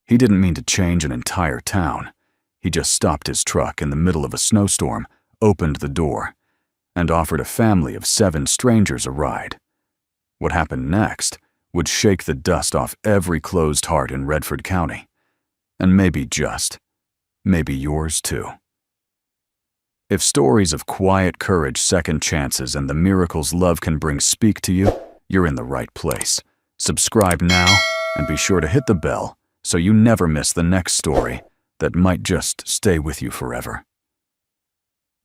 He didn't mean to change an entire town. He just stopped his truck in the middle of a snowstorm, opened the door, and offered a family of 7 strangers a ride. What happened next would shake the dust off every closed heart in Redford County. And maybe yours too. If stories of quiet courage, second chances, and the miracles love can bring speak to you, you're in the right place. Subscribe now and be sure to hit the bell so you never miss the next story that might just stay with you forever.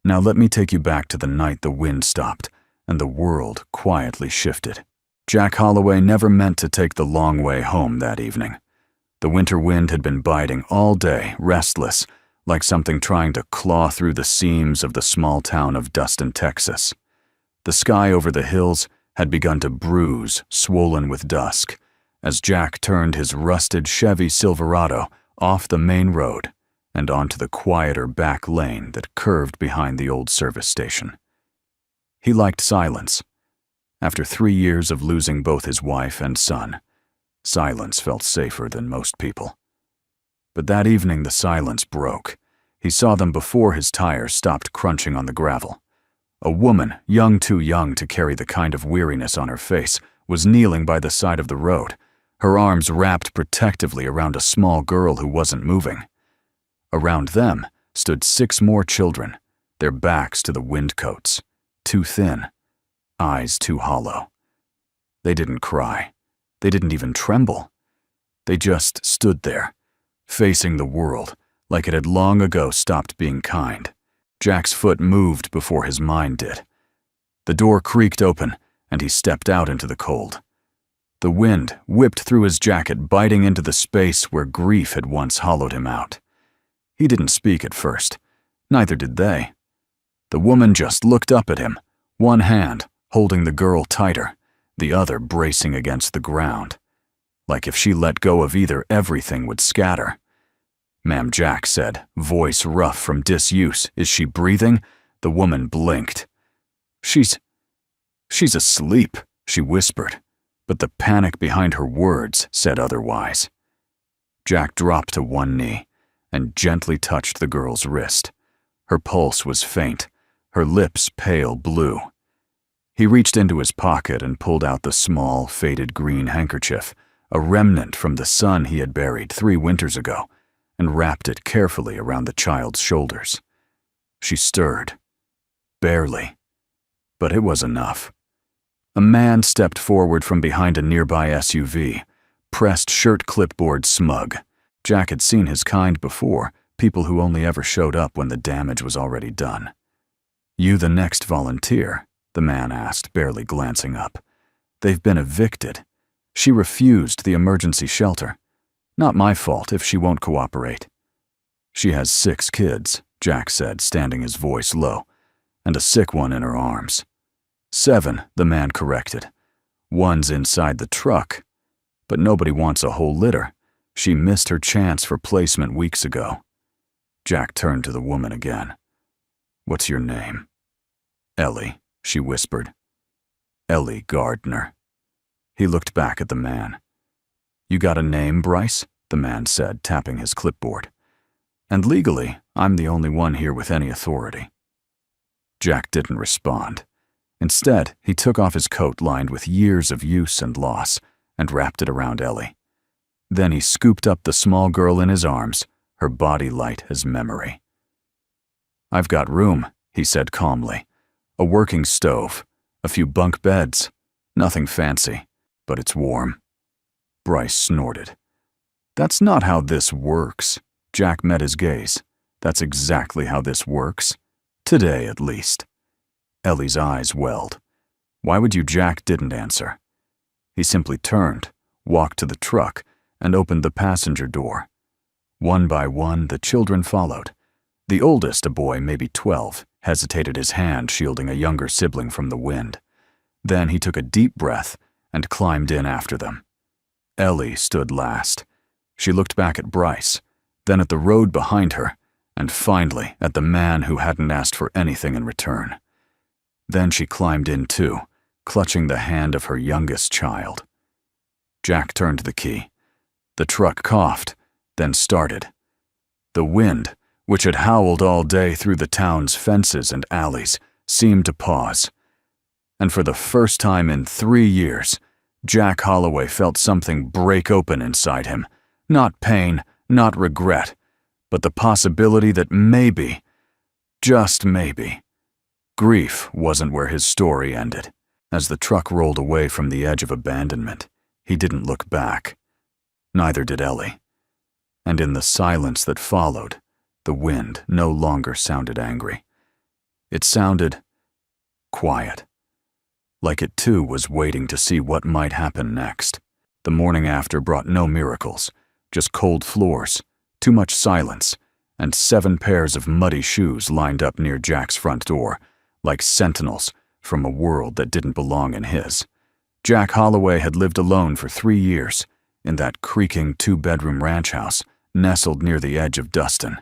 Now let me take you back to the night the wind stopped and the world quietly shifted. Jack Holloway never meant to take the long way home that evening. The winter wind had been biting all day, restless, like something trying to claw through the seams of the small town of Dustin, Texas. The sky over the hills had begun to bruise, swollen with dusk, as Jack turned his rusted Chevy Silverado off the main road and onto the quieter back lane that curved behind the old service station. He liked silence. After 3 years of losing both his wife and son, silence felt safer than most people. But that evening the silence broke. He saw them before his tires stopped crunching on the gravel. A woman, too young to carry the kind of weariness on her face, was kneeling by the side of the road, her arms wrapped protectively around a small girl who wasn't moving. Around them stood 6 more children, their backs to the windcoats, too thin, eyes too hollow. They didn't cry. They didn't even tremble. They just stood there, facing the world like it had long ago stopped being kind. Jack's foot moved before his mind did. The door creaked open, and he stepped out into the cold. The wind whipped through his jacket, biting into the space where grief had once hollowed him out. He didn't speak at first. Neither did they. The woman just looked up at him, one hand holding the girl tighter, the other bracing against the ground. Like if she let go of either, everything would scatter. "Ma'am," Jack said, voice rough from disuse. "Is she breathing?" The woman blinked. She's asleep," she whispered, but the panic behind her words said otherwise. Jack dropped to one knee and gently touched the girl's wrist. Her pulse was faint, her lips pale blue. He reached into his pocket and pulled out the small, faded green handkerchief, a remnant from the son he had buried 3 winters ago, and wrapped it carefully around the child's shoulders. She stirred. Barely. But it was enough. A man stepped forward from behind a nearby SUV, pressed shirt clipboard smug. Jack had seen his kind before, people who only ever showed up when the damage was already done. "You the next volunteer?" the man asked, barely glancing up. "They've been evicted. She refused the emergency shelter. Not my fault if she won't cooperate." "She has 6 kids," Jack said, standing his voice low, "and a sick one in her arms." 7, the man corrected. "One's inside the truck. But nobody wants a whole litter. She missed her chance for placement weeks ago." Jack turned to the woman again. "What's your name?" "Ellie," she whispered. "Ellie Gardner." He looked back at the man. "You got a name, Bryce?" the man said, tapping his clipboard. "And legally, I'm the only one here with any authority." Jack didn't respond. Instead, he took off his coat lined with years of use and loss and wrapped it around Ellie. Then he scooped up the small girl in his arms, her body light as memory. "I've got room," he said calmly. "A working stove, a few bunk beds, nothing fancy, but it's warm." Bryce snorted. "That's not how this works." Jack met his gaze. "That's exactly how this works. Today, at least." Ellie's eyes welled. "Why would you?" Jack didn't answer. He simply turned, walked to the truck, and opened the passenger door. One by one, the children followed. The oldest, a boy maybe 12, hesitated, his hand shielding a younger sibling from the wind. Then he took a deep breath and climbed in after them. Ellie stood last. She looked back at Bryce, then at the road behind her, and finally at the man who hadn't asked for anything in return. Then she climbed in too, clutching the hand of her youngest child. Jack turned the key. The truck coughed, then started. The wind, which had howled all day through the town's fences and alleys, seemed to pause. And for the first time in 3 years, Jack Holloway felt something break open inside him. Not pain, not regret, but the possibility that maybe, just maybe, grief wasn't where his story ended. As the truck rolled away from the edge of abandonment, he didn't look back. Neither did Ellie. And in the silence that followed, the wind no longer sounded angry. It sounded quiet, like it too was waiting to see what might happen next. The morning after brought no miracles, just cold floors, too much silence, and 7 pairs of muddy shoes lined up near Jack's front door, like sentinels from a world that didn't belong in his. Jack Holloway had lived alone for 3 years, in that creaking 2-bedroom ranch house nestled near the edge of Dustin.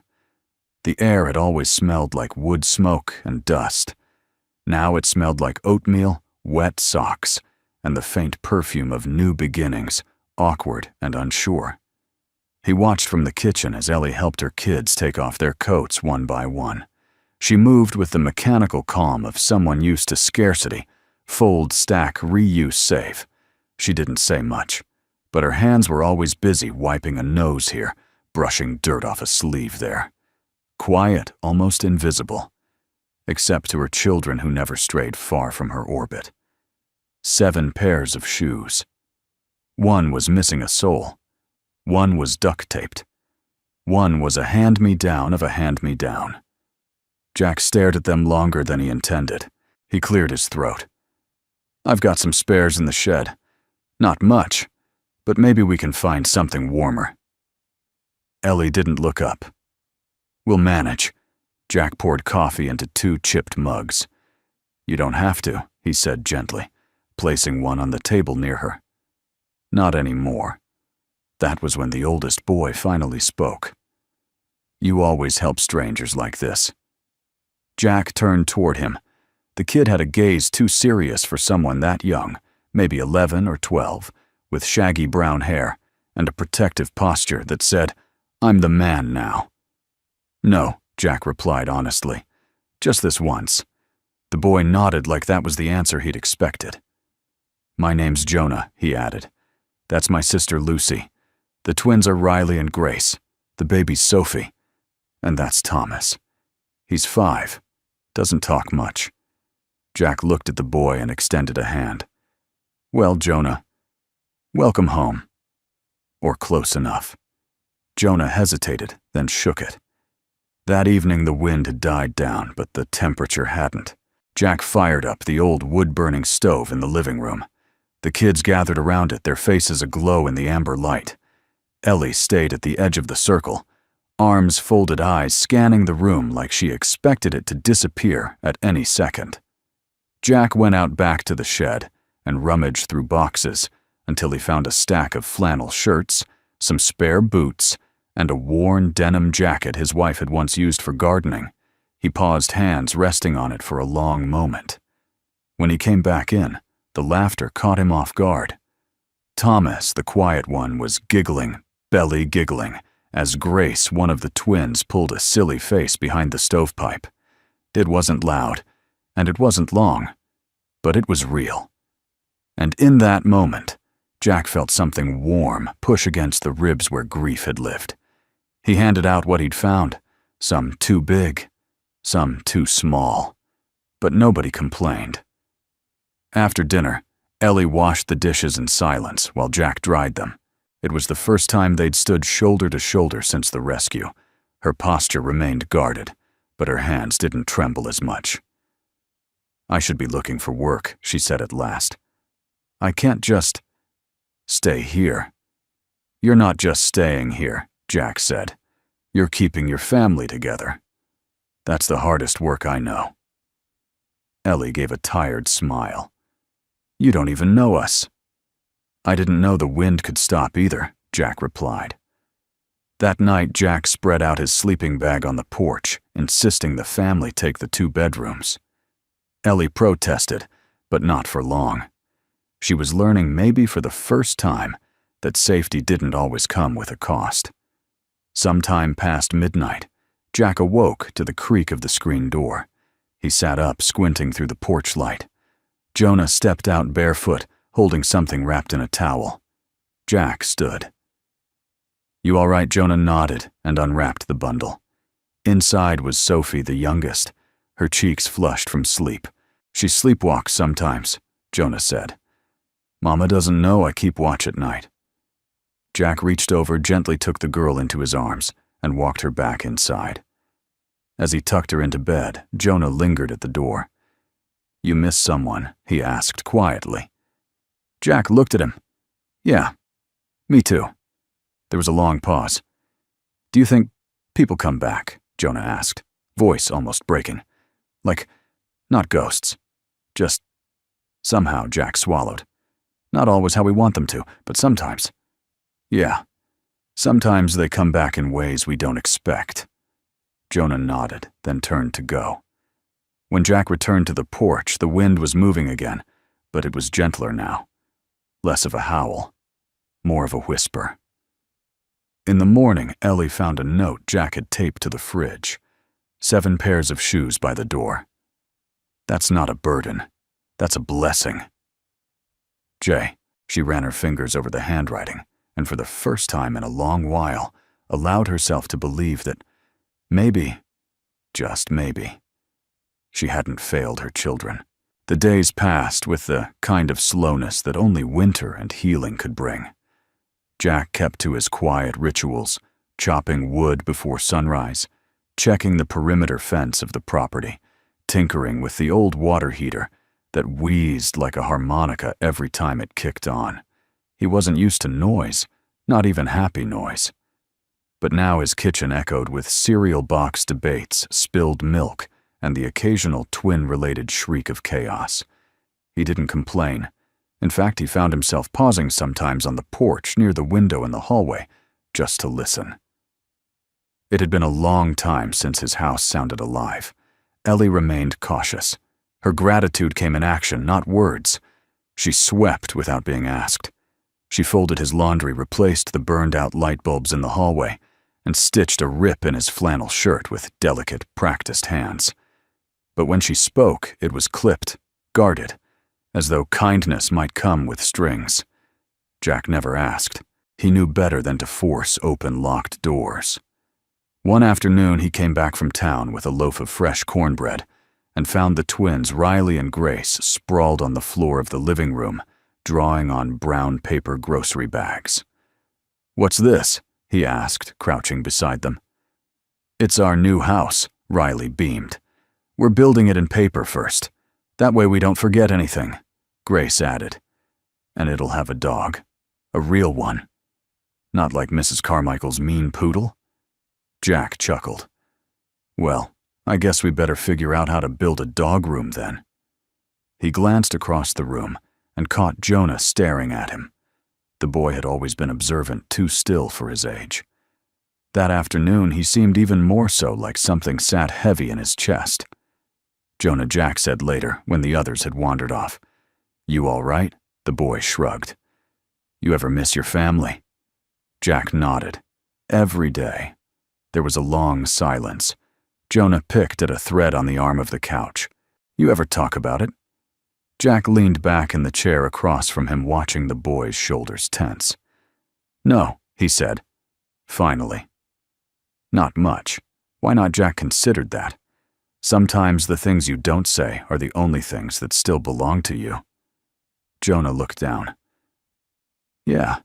The air had always smelled like wood smoke and dust. Now it smelled like oatmeal, wet socks, and the faint perfume of new beginnings, awkward and unsure. He watched from the kitchen as Ellie helped her kids take off their coats one by one. She moved with the mechanical calm of someone used to scarcity, fold, stack, reuse, save. She didn't say much, but her hands were always busy wiping a nose here, brushing dirt off a sleeve there. Quiet, almost invisible, except to her children who never strayed far from her orbit. 7 pairs of shoes. One was missing a sole. One was duct-taped. One was a hand-me-down of a hand-me-down. Jack stared at them longer than he intended. He cleared his throat. "I've got some spares in the shed. Not much, but maybe we can find something warmer." Ellie didn't look up. "We'll manage." Jack poured coffee into 2 chipped mugs. "You don't have to," he said gently, placing one on the table near her. "Not anymore." That was when the oldest boy finally spoke. "You always help strangers like this." Jack turned toward him. The kid had a gaze too serious for someone that young, maybe 11 or 12, with shaggy brown hair and a protective posture that said, "I'm the man now." "No," Jack replied honestly. "Just this once." The boy nodded like that was the answer he'd expected. "My name's Jonah," he added. "That's my sister Lucy. The twins are Riley and Grace. The baby's Sophie. And that's Thomas. He's 5. Doesn't talk much." Jack looked at the boy and extended a hand. "Well, Jonah, welcome home." Or close enough. Jonah hesitated, then shook it. That evening the wind had died down, but the temperature hadn't. Jack fired up the old wood-burning stove in the living room. The kids gathered around it, their faces aglow in the amber light. Ellie stayed at the edge of the circle, arms folded, eyes scanning the room like she expected it to disappear at any second. Jack went out back to the shed and rummaged through boxes until he found a stack of flannel shirts, some spare boots, and a worn denim jacket his wife had once used for gardening. He paused, hands resting on it for a long moment. When he came back in, the laughter caught him off guard. Thomas, the quiet one, was giggling, belly giggling, as Grace, one of the twins, pulled a silly face behind the stovepipe. It wasn't loud, and it wasn't long, but it was real. And in that moment, Jack felt something warm push against the ribs where grief had lived. He handed out what he'd found, some too big, some too small, but nobody complained. After dinner, Ellie washed the dishes in silence while Jack dried them. It was the first time they'd stood shoulder to shoulder since the rescue. Her posture remained guarded, but her hands didn't tremble as much. "I should be looking for work," she said at last. "I can't just stay here." "You're not just staying here," Jack said. "You're keeping your family together. That's the hardest work I know." Ellie gave a tired smile. "You don't even know us." "I didn't know the wind could stop either," Jack replied. That night, Jack spread out his sleeping bag on the porch, insisting the family take the 2 bedrooms. Ellie protested, but not for long. She was learning, maybe for the first time, that safety didn't always come with a cost. Sometime past midnight, Jack awoke to the creak of the screen door. He sat up, squinting through the porch light. Jonah stepped out barefoot, holding something wrapped in a towel. Jack stood. "You all right?" Jonah nodded and unwrapped the bundle. Inside was Sophie, the youngest, her cheeks flushed from sleep. "She sleepwalks sometimes," Jonah said. "Mama doesn't know I keep watch at night." Jack reached over, gently took the girl into his arms, and walked her back inside. As he tucked her into bed, Jonah lingered at the door. "You miss someone?" he asked quietly. Jack looked at him. "Yeah, me too." There was a long pause. "Do you think people come back?" Jonah asked, voice almost breaking. "Like, not ghosts. Just somehow," Jack swallowed. "Not always how we want them to, but sometimes." "Yeah, sometimes they come back in ways we don't expect." Jonah nodded, then turned to go. When Jack returned to the porch, the wind was moving again, but it was gentler now. Less of a howl, more of a whisper. In the morning, Ellie found a note Jack had taped to the fridge. 7 pairs of shoes by the door. "That's not a burden. That's a blessing." Jay, she ran her fingers over the handwriting, and for the first time in a long while, allowed herself to believe that maybe, just maybe, she hadn't failed her children. The days passed with the kind of slowness that only winter and healing could bring. Jack kept to his quiet rituals, chopping wood before sunrise, checking the perimeter fence of the property, tinkering with the old water heater that wheezed like a harmonica every time it kicked on. He wasn't used to noise, not even happy noise. But now his kitchen echoed with cereal box debates, spilled milk, and the occasional twin-related shriek of chaos. He didn't complain. In fact, he found himself pausing sometimes on the porch near the window in the hallway, just to listen. It had been a long time since his house sounded alive. Ellie remained cautious. Her gratitude came in action, not words. She swept without being asked. She folded his laundry, replaced the burned-out light bulbs in the hallway, and stitched a rip in his flannel shirt with delicate, practiced hands. But when she spoke, it was clipped, guarded, as though kindness might come with strings. Jack never asked. He knew better than to force open locked doors. One afternoon, he came back from town with a loaf of fresh cornbread and found the twins, Riley and Grace, sprawled on the floor of the living room, drawing on brown paper grocery bags. "What's this?" he asked, crouching beside them. "It's our new house," Riley beamed. "We're building it in paper first. That way we don't forget anything," Grace added. "And it'll have a dog. A real one. Not like Mrs. Carmichael's mean poodle." Jack chuckled. "Well, I guess we better figure out how to build a dog room then." He glanced across the room and caught Jonah staring at him. The boy had always been observant, too still for his age. That afternoon, he seemed even more so, like something sat heavy in his chest. Jonah, Jack said later, when the others had wandered off. "You all right?" The boy shrugged. "You ever miss your family?" Jack nodded. Every day. There was a long silence. Jonah picked at a thread on the arm of the couch. "You ever talk about it?" Jack leaned back in the chair across from him, watching the boy's shoulders tense. "No," he said. Finally. Not much. Why not? Jack considered that. Sometimes the things you don't say are the only things that still belong to you. Jonah looked down. "Yeah."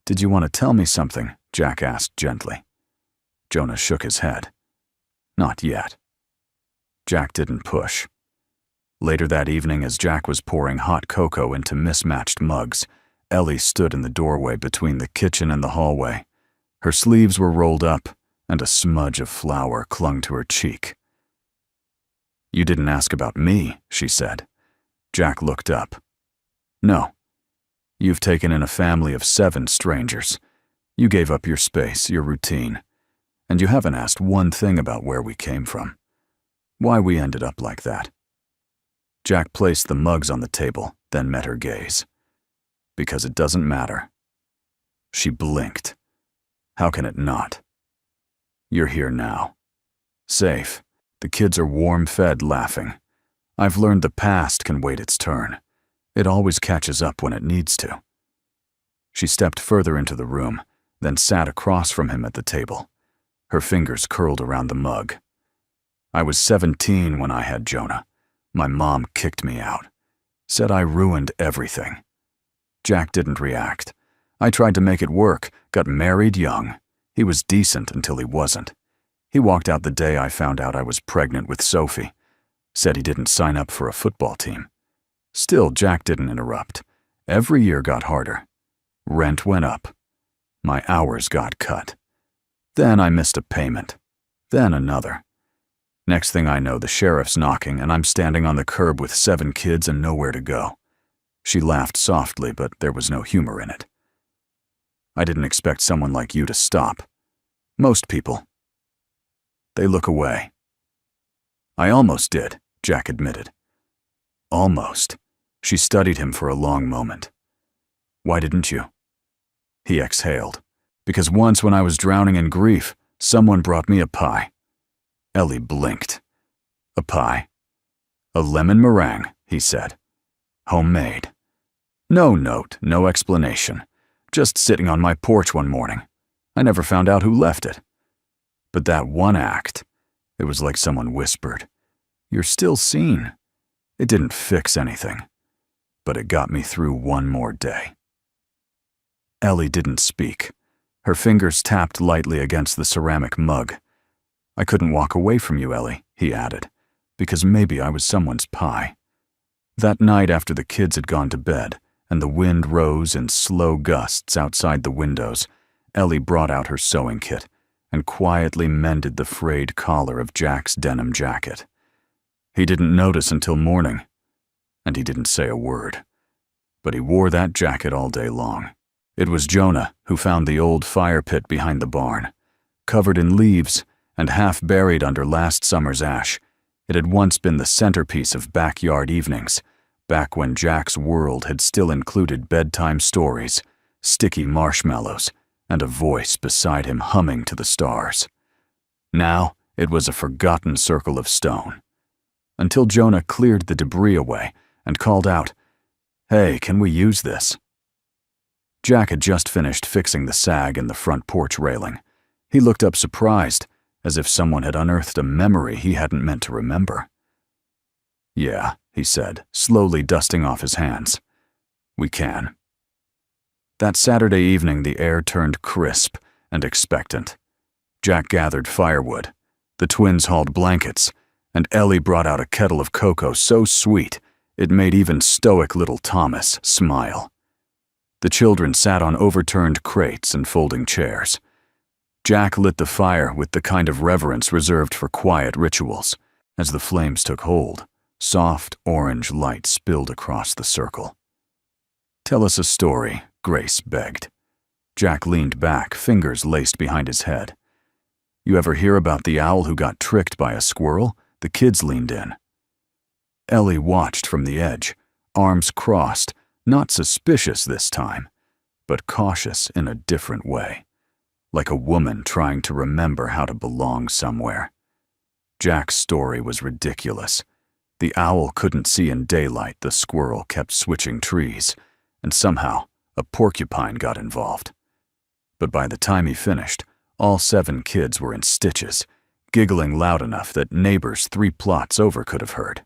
"Did you want to tell me something?" Jack asked gently. Jonah shook his head. "Not yet." Jack didn't push. Later that evening, as Jack was pouring hot cocoa into mismatched mugs, Ellie stood in the doorway between the kitchen and the hallway. Her sleeves were rolled up, and a smudge of flour clung to her cheek. "You didn't ask about me," she said. Jack looked up. "No. You've taken in a family of 7 strangers. You gave up your space, your routine, and you haven't asked one thing about where we came from. Why we ended up like that." Jack placed the mugs on the table, then met her gaze. "Because it doesn't matter." She blinked. How can it not? You're here now. Safe. The kids are warm-fed, laughing. I've learned the past can wait its turn. It always catches up when it needs to. She stepped further into the room, then sat across from him at the table. Her fingers curled around the mug. I was 17 when I had Jonah. My mom kicked me out. Said I ruined everything. Jack didn't react. I tried to make it work, got married young. He was decent until he wasn't. He walked out the day I found out I was pregnant with Sophie. Said he didn't sign up for a football team. Still, Jack didn't interrupt. Every year got harder. Rent went up. My hours got cut. Then I missed a payment. Then another. Next thing I know, the sheriff's knocking and I'm standing on the curb with 7 kids and nowhere to go. She laughed softly, but there was no humor in it. I didn't expect someone like you to stop. Most people. They look away. I almost did, Jack admitted. Almost. She studied him for a long moment. Why didn't you? He exhaled. Because once when I was drowning in grief, someone brought me a pie. Ellie blinked. A pie? A lemon meringue, he said. Homemade. No note, no explanation. Just sitting on my porch one morning. I never found out who left it. But that one act, it was like someone whispered, "You're still seen." It didn't fix anything, but it got me through one more day. Ellie didn't speak. Her fingers tapped lightly against the ceramic mug. I couldn't walk away from you, Ellie, he added, because maybe I was someone's pie. That night after the kids had gone to bed, and the wind rose in slow gusts outside the windows, Ellie brought out her sewing kit and quietly mended the frayed collar of Jack's denim jacket. He didn't notice until morning, and he didn't say a word. But he wore that jacket all day long. It was Jonah who found the old fire pit behind the barn. Covered in leaves and half buried under last summer's ash, it had once been the centerpiece of backyard evenings, back when Jack's world had still included bedtime stories, sticky marshmallows, and a voice beside him humming to the stars. Now it was a forgotten circle of stone. Until Jonah cleared the debris away and called out, "Hey, can we use this?" Jack had just finished fixing the sag in the front porch railing. He looked up surprised, as if someone had unearthed a memory he hadn't meant to remember. "Yeah," he said, slowly dusting off his hands. "We can." That Saturday evening, the air turned crisp and expectant. Jack gathered firewood. The twins hauled blankets, and Ellie brought out a kettle of cocoa so sweet it made even stoic little Thomas smile. The children sat on overturned crates and folding chairs. Jack lit the fire with the kind of reverence reserved for quiet rituals. As the flames took hold, soft orange light spilled across the circle. "Tell us a story," Grace begged. Jack leaned back, fingers laced behind his head. "You ever hear about the owl who got tricked by a squirrel?" The kids leaned in. Ellie watched from the edge, arms crossed, not suspicious this time, but cautious in a different way, like a woman trying to remember how to belong somewhere. Jack's story was ridiculous. The owl couldn't see in daylight, the squirrel kept switching trees, and somehow a porcupine got involved. But by the time he finished, all 7 kids were in stitches, giggling loud enough that neighbors 3 plots over could have heard.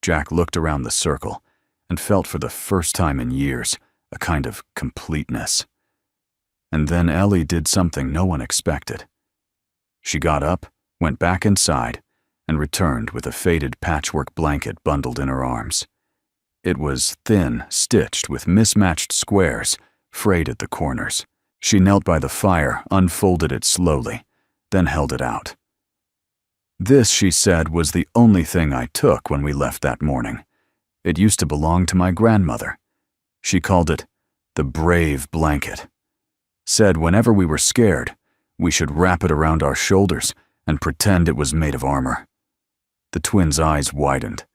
Jack looked around the circle and felt for the first time in years a kind of completeness. And then Ellie did something no one expected. She got up, went back inside, and returned with a faded patchwork blanket bundled in her arms. It was thin, stitched with mismatched squares, frayed at the corners. She knelt by the fire, unfolded it slowly, then held it out. "This," she said, "was the only thing I took when we left that morning. It used to belong to my grandmother. She called it the brave blanket. Said whenever we were scared, we should wrap it around our shoulders and pretend it was made of armor." The twins' eyes widened.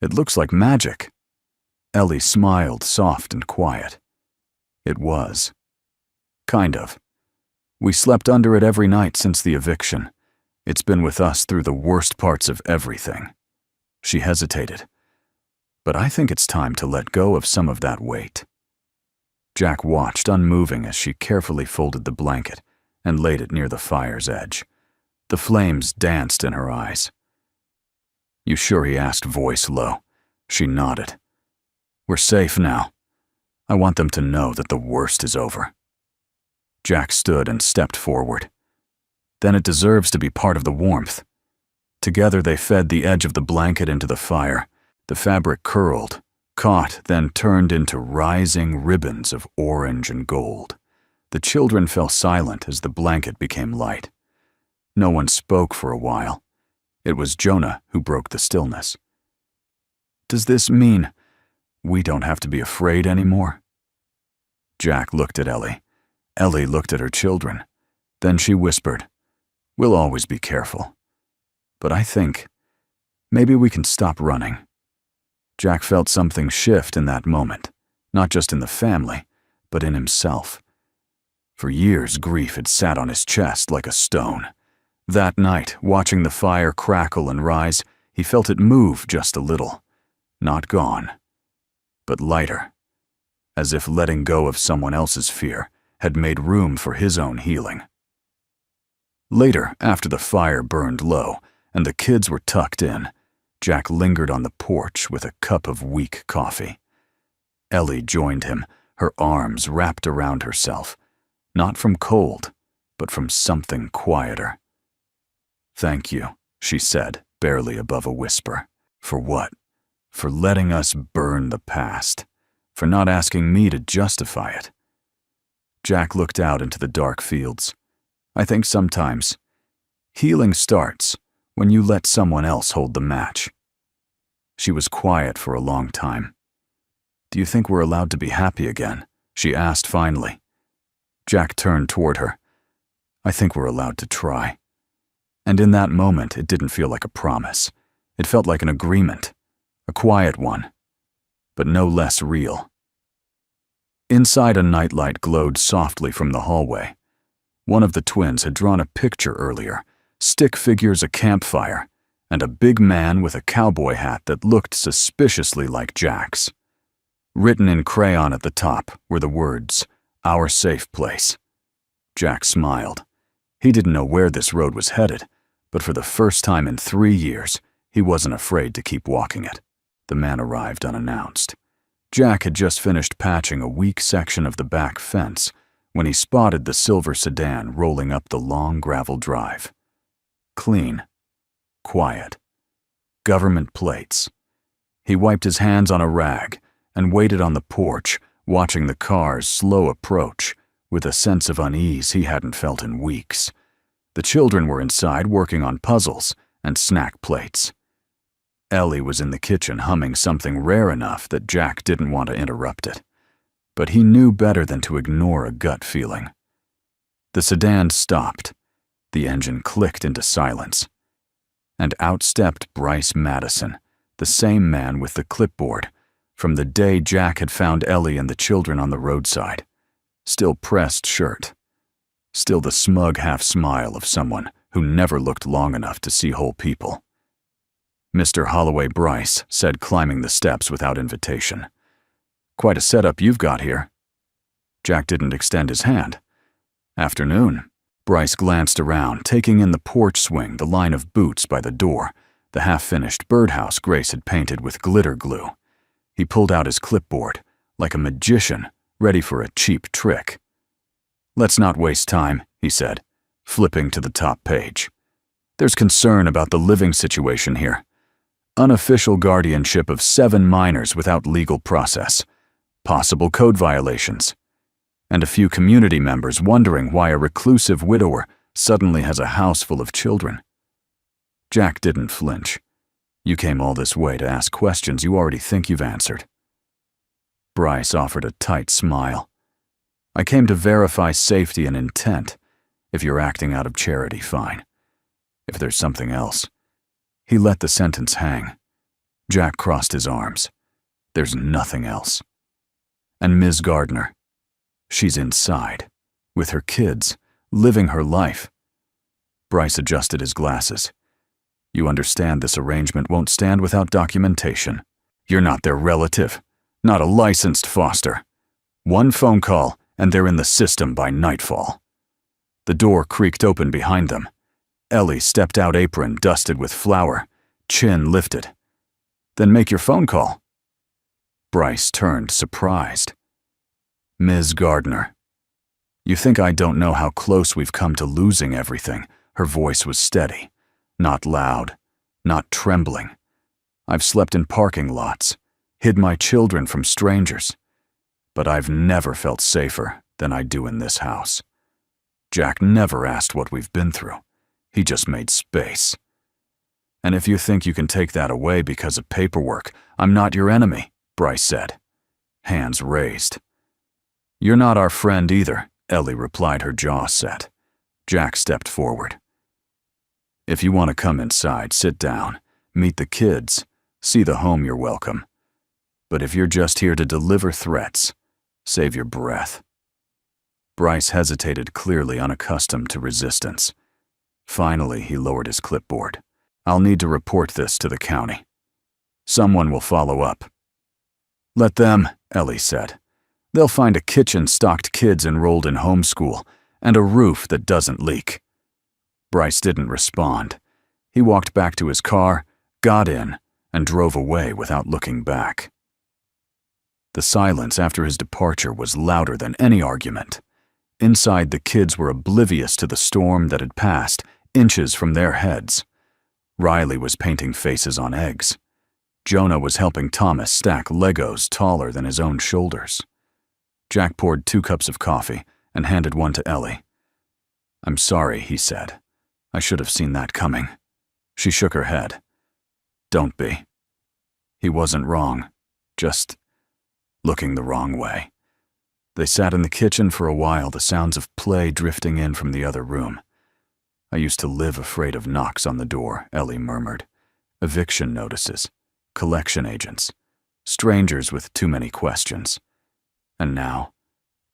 "It looks like magic." Ellie smiled, soft and quiet. "It was. Kind of. We slept under it every night since the eviction. It's been with us through the worst parts of everything." She hesitated. "But I think it's time to let go of some of that weight." Jack watched, unmoving, as she carefully folded the blanket and laid it near the fire's edge. The flames danced in her eyes. "You sure?" he asked, voice low. She nodded. "We're safe now. I want them to know that the worst is over." Jack stood and stepped forward. "Then it deserves to be part of the warmth." Together they fed the edge of the blanket into the fire. The fabric curled, caught, then turned into rising ribbons of orange and gold. The children fell silent as the blanket became light. No one spoke for a while. It was Jonah who broke the stillness. "Does this mean we don't have to be afraid anymore?" Jack looked at Ellie. Ellie looked at her children. Then she whispered, "We'll always be careful. But I think maybe we can stop running." Jack felt something shift in that moment, not just in the family, but in himself. For years, grief had sat on his chest like a stone. That night, watching the fire crackle and rise, he felt it move just a little. Not gone, but lighter, as if letting go of someone else's fear had made room for his own healing. Later, after the fire burned low and the kids were tucked in, Jack lingered on the porch with a cup of weak coffee. Ellie joined him, her arms wrapped around herself, not from cold, but from something quieter. "Thank you," she said, barely above a whisper. "For what? For letting us burn the past. For not asking me to justify it." Jack looked out into the dark fields. "I think sometimes healing starts when you let someone else hold the match." She was quiet for a long time. "Do you think we're allowed to be happy again?" she asked finally. Jack turned toward her. "I think we're allowed to try." And in that moment, it didn't feel like a promise. It felt like an agreement, a quiet one, but no less real. Inside, a nightlight glowed softly from the hallway. One of the twins had drawn a picture earlier, stick figures, a campfire, and a big man with a cowboy hat that looked suspiciously like Jack's. Written in crayon at the top were the words, "Our safe place." Jack smiled. He didn't know where this road was headed, but for the first time in 3 years, he wasn't afraid to keep walking it. The man arrived unannounced. Jack had just finished patching a weak section of the back fence when he spotted the silver sedan rolling up the long gravel drive. Clean. Quiet. Government plates. He wiped his hands on a rag and waited on the porch, watching the car's slow approach with a sense of unease he hadn't felt in weeks. The children were inside working on puzzles and snack plates. Ellie was in the kitchen humming something rare enough that Jack didn't want to interrupt it. But he knew better than to ignore a gut feeling. The sedan stopped. The engine clicked into silence. And out stepped Bryce Madison, the same man with the clipboard, from the day Jack had found Ellie and the children on the roadside. Still pressed shirt. Still the smug half-smile of someone who never looked long enough to see whole people. "Mr. Holloway Bryce," said, climbing the steps without invitation. "Quite a setup you've got here." Jack didn't extend his hand. "Afternoon." Bryce glanced around, taking in the porch swing, the line of boots by the door, the half-finished birdhouse Grace had painted with glitter glue. He pulled out his clipboard, like a magician, ready for a cheap trick. "Let's not waste time," he said, flipping to the top page. "There's concern about the living situation here. Unofficial guardianship of 7 minors without legal process. Possible code violations. And a few community members wondering why a reclusive widower suddenly has a house full of children." Jack didn't flinch. "You came all this way to ask questions you already think you've answered." Bryce offered a tight smile. "I came to verify safety and intent. If you're acting out of charity, fine. If there's something else." He let the sentence hang. Jack crossed his arms. "There's nothing else." "And Ms. Gardner? She's inside, with her kids, living her life. Bryce adjusted his glasses. You understand this arrangement won't stand without documentation. You're not their relative, not a licensed foster. One phone call, and they're in the system by nightfall. The door creaked open behind them. Ellie stepped out, apron dusted with flour, chin lifted. Then make your phone call. Bryce turned, surprised. Ms. Gardner. You think I don't know how close we've come to losing everything? Her voice was steady, not loud, not trembling. I've slept in parking lots, hid my children from strangers, but I've never felt safer than I do in this house. Jack never asked what we've been through. He just made space. And if you think you can take that away because of paperwork, I'm not your enemy, Bryce said, hands raised. You're not our friend either, Ellie replied, her jaw set. Jack stepped forward. If you want to come inside, sit down, meet the kids, see the home, you're welcome. But if you're just here to deliver threats, save your breath. Bryce hesitated, clearly unaccustomed to resistance. Finally, he lowered his clipboard. I'll need to report this to the county. Someone will follow up. Let them, Ellie said. They'll find a kitchen stocked kids enrolled in homeschool and a roof that doesn't leak. Bryce didn't respond. He walked back to his car, got in, and drove away without looking back. The silence after his departure was louder than any argument. Inside, the kids were oblivious to the storm that had passed, inches from their heads. Riley was painting faces on eggs. Jonah was helping Thomas stack Legos taller than his own shoulders. Jack poured 2 cups of coffee and handed one to Ellie. I'm sorry, he said. I should have seen that coming. She shook her head. Don't be. He wasn't wrong, just looking the wrong way. They sat in the kitchen for a while, the sounds of play drifting in from the other room. I used to live afraid of knocks on the door, Ellie murmured. Eviction notices, collection agents, strangers with too many questions. And now,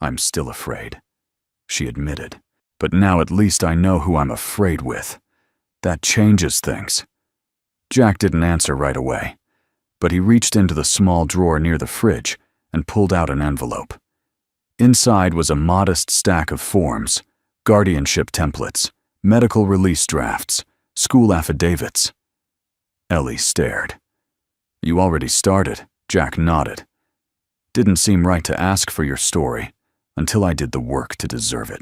I'm still afraid, she admitted. But now at least I know who I'm afraid with. That changes things. Jack didn't answer right away, but he reached into the small drawer near the fridge and pulled out an envelope. Inside was a modest stack of forms, guardianship templates, medical release drafts, school affidavits. Ellie stared. You already started, Jack nodded. Didn't seem right to ask for your story until I did the work to deserve it.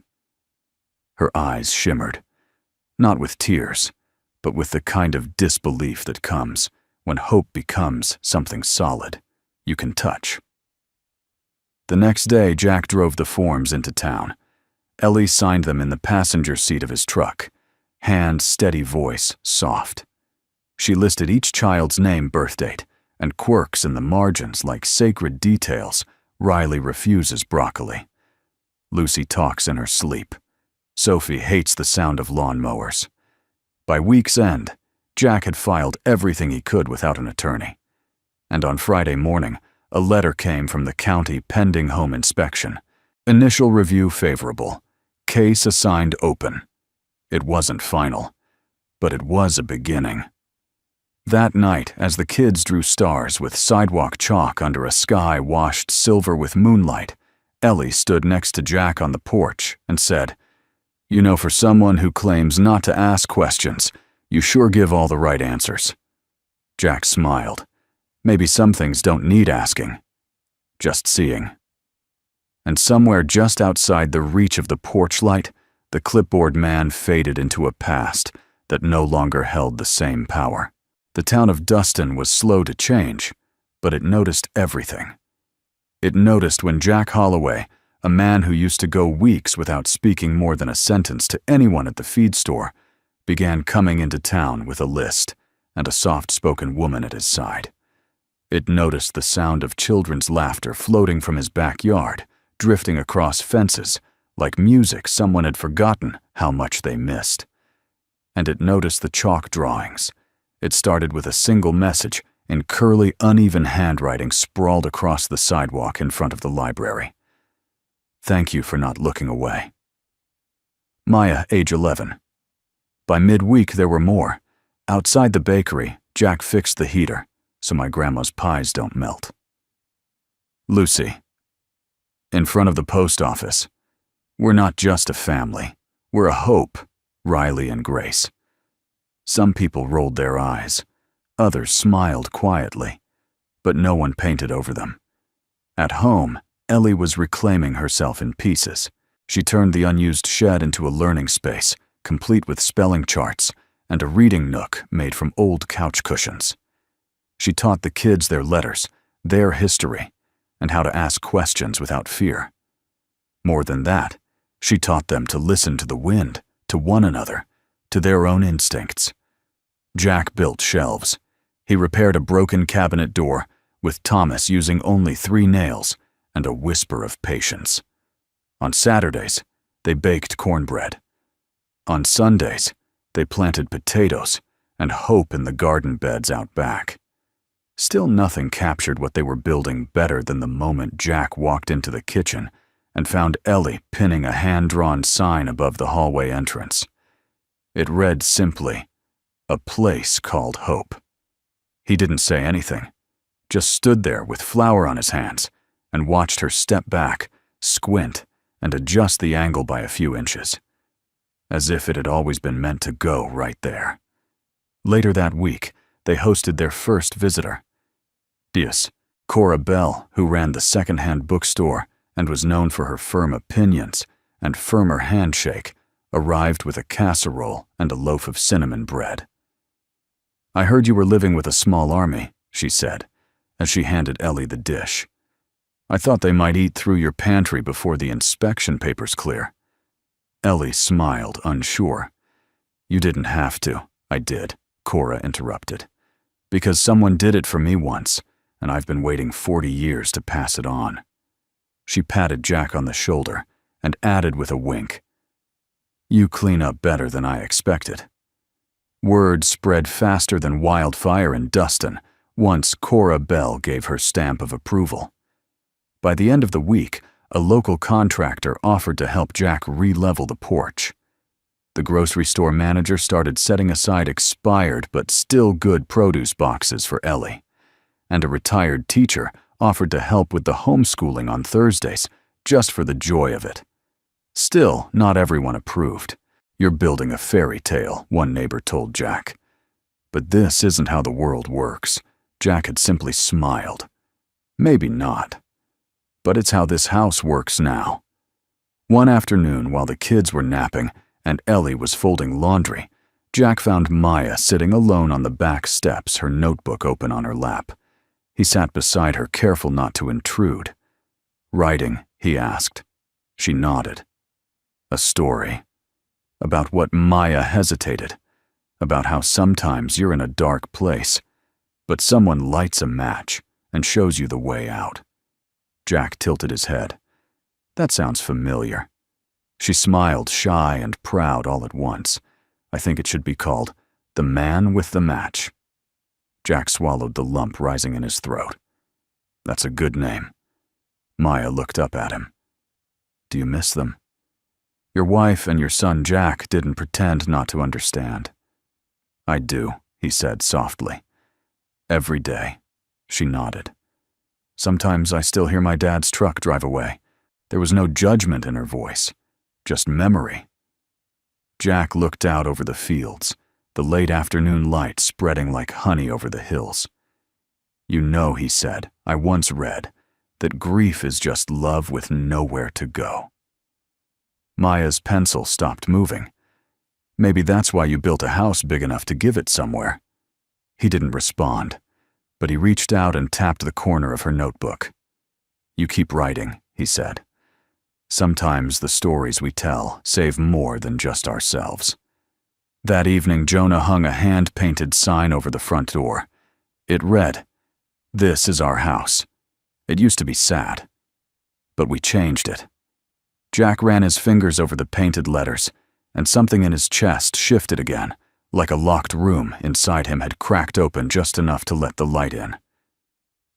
Her eyes shimmered, not with tears, but with the kind of disbelief that comes when hope becomes something solid you can touch. The next day, Jack drove the forms into town. Ellie signed them in the passenger seat of his truck, hand, steady, voice, soft. She listed each child's name, birth date, and quirks in the margins like sacred details. Riley refuses broccoli. Lucy talks in her sleep. Sophie hates the sound of lawnmowers. By week's end, Jack had filed everything he could without an attorney. And on Friday morning, a letter came from the county pending home inspection. Initial review favorable. Case assigned open. It wasn't final, but it was a beginning. That night, as the kids drew stars with sidewalk chalk under a sky washed silver with moonlight, Ellie stood next to Jack on the porch and said, You know, for someone who claims not to ask questions, you sure give all the right answers. Jack smiled. Maybe some things don't need asking, just seeing. And somewhere just outside the reach of the porch light, the clipboard man faded into a past that no longer held the same power. The town of Dustin was slow to change, but it noticed everything. It noticed when Jack Holloway, a man who used to go weeks without speaking more than a sentence to anyone at the feed store, began coming into town with a list and a soft-spoken woman at his side. It noticed the sound of children's laughter floating from his backyard, drifting across fences, like music someone had forgotten how much they missed. And it noticed the chalk drawings. It started with a single message in curly, uneven handwriting sprawled across the sidewalk in front of the library. Thank you for not looking away. Maya, age 11. By midweek, there were more. Outside the bakery, Jack fixed the heater so my grandma's pies don't melt. Lucy. In front of the post office. We're not just a family. We're a hope, Riley and Grace. Some people rolled their eyes. Others smiled quietly, but no one painted over them. At home, Ellie was reclaiming herself in pieces. She turned the unused shed into a learning space, complete with spelling charts and a reading nook made from old couch cushions. She taught the kids their letters, their history, and how to ask questions without fear. More than that, she taught them to listen to the wind, to one another, to their own instincts. Jack built shelves. He repaired a broken cabinet door, with Thomas using only 3 nails and a whisper of patience. On Saturdays, they baked cornbread. On Sundays, they planted potatoes and hope in the garden beds out back. Still nothing captured what they were building better than the moment Jack walked into the kitchen and found Ellie pinning a hand-drawn sign above the hallway entrance. It read simply, "A place called Hope." He didn't say anything, just stood there with flour on his hands and watched her step back, squint, and adjust the angle by a few inches, as if it had always been meant to go right there. Later that week, they hosted their first visitor. Diaz, Cora Bell, who ran the second-hand bookstore and was known for her firm opinions and firmer handshake, arrived with a casserole and a loaf of cinnamon bread. "I heard you were living with a small army," she said, as she handed Ellie the dish. "I thought they might eat through your pantry before the inspection papers clear." Ellie smiled, unsure. "You didn't have to." "I did," Cora interrupted. "Because someone did it for me once, and I've been waiting 40 years to pass it on." She patted Jack on the shoulder and added with a wink, "You clean up better than I expected." Word spread faster than wildfire in Dustin once Cora Bell gave her stamp of approval. By the end of the week, a local contractor offered to help Jack re-level the porch. The grocery store manager started setting aside expired but still good produce boxes for Ellie, and a retired teacher offered to help with the homeschooling on Thursdays just for the joy of it. Still, not everyone approved. "You're building a fairy tale," one neighbor told Jack. But this isn't how the world works. Jack had simply smiled. Maybe not. But it's how this house works now. One afternoon, while the kids were napping and Ellie was folding laundry, Jack found Maya sitting alone on the back steps, her notebook open on her lap. He sat beside her, careful not to intrude. "Writing?" he asked. She nodded. A story. About what Maya hesitated. About how sometimes you're in a dark place, but someone lights a match and shows you the way out. Jack tilted his head. "That sounds familiar." She smiled, shy and proud all at once. "I think it should be called The Man with the Match." Jack swallowed the lump rising in his throat. "That's a good name." Maya looked up at him. "Do you miss them?" "Your wife and your son Jack didn't pretend not to understand." "I do," he said softly. "Every day." She nodded. "Sometimes I still hear my dad's truck drive away." There was no judgment in her voice, just memory. Jack looked out over the fields, the late afternoon light spreading like honey over the hills. "You know," he said, "I once read that grief is just love with nowhere to go." Maya's pencil stopped moving. "Maybe that's why you built a house big enough to give it somewhere." He didn't respond, but he reached out and tapped the corner of her notebook. "You keep writing," he said. "Sometimes the stories we tell save more than just ourselves." That evening, Jonah hung a hand-painted sign over the front door. It read, "This is our house." It used to be sad, but we changed it. Jack ran his fingers over the painted letters, and something in his chest shifted again, like a locked room inside him had cracked open just enough to let the light in.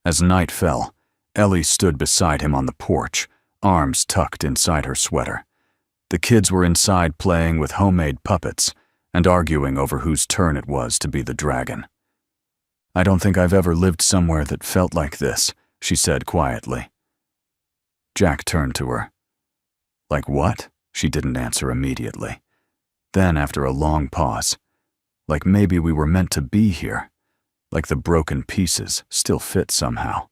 As night fell, Ellie stood beside him on the porch, arms tucked inside her sweater. The kids were inside playing with homemade puppets and arguing over whose turn it was to be the dragon. "I don't think I've ever lived somewhere that felt like this," she said quietly. Jack turned to her. "Like what?" She didn't answer immediately. Then, after a long pause, "Like maybe we were meant to be here. Like the broken pieces still fit somehow."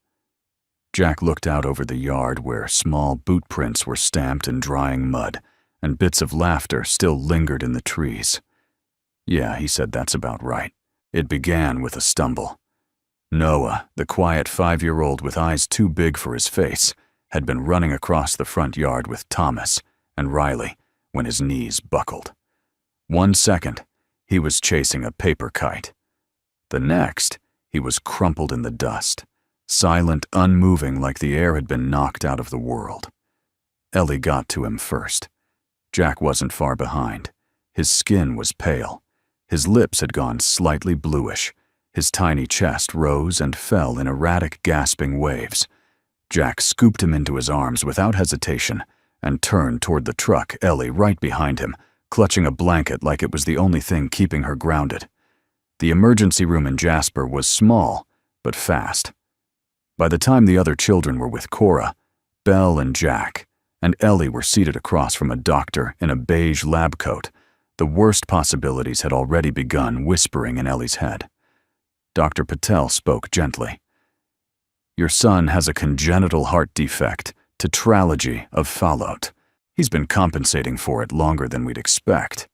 Jack looked out over the yard where small boot prints were stamped in drying mud, and bits of laughter still lingered in the trees. "Yeah," he said, "that's about right. It began with a stumble." Noah, the quiet 5-year-old with eyes too big for his face, had been running across the front yard with Thomas and Riley when his knees buckled. 1 second, he was chasing a paper kite. The next, he was crumpled in the dust, silent, unmoving, like the air had been knocked out of the world. Ellie got to him first. Jack wasn't far behind. His skin was pale. His lips had gone slightly bluish. His tiny chest rose and fell in erratic, gasping waves. Jack scooped him into his arms without hesitation and turned toward the truck, Ellie right behind him, clutching a blanket like it was the only thing keeping her grounded. The emergency room in Jasper was small, but fast. By the time the other children were with Cora, Belle and Jack, and Ellie were seated across from a doctor in a beige lab coat, the worst possibilities had already begun whispering in Ellie's head. Dr. Patel spoke gently. "Your son has a congenital heart defect, tetralogy of Fallot. He's been compensating for it longer than we'd expect.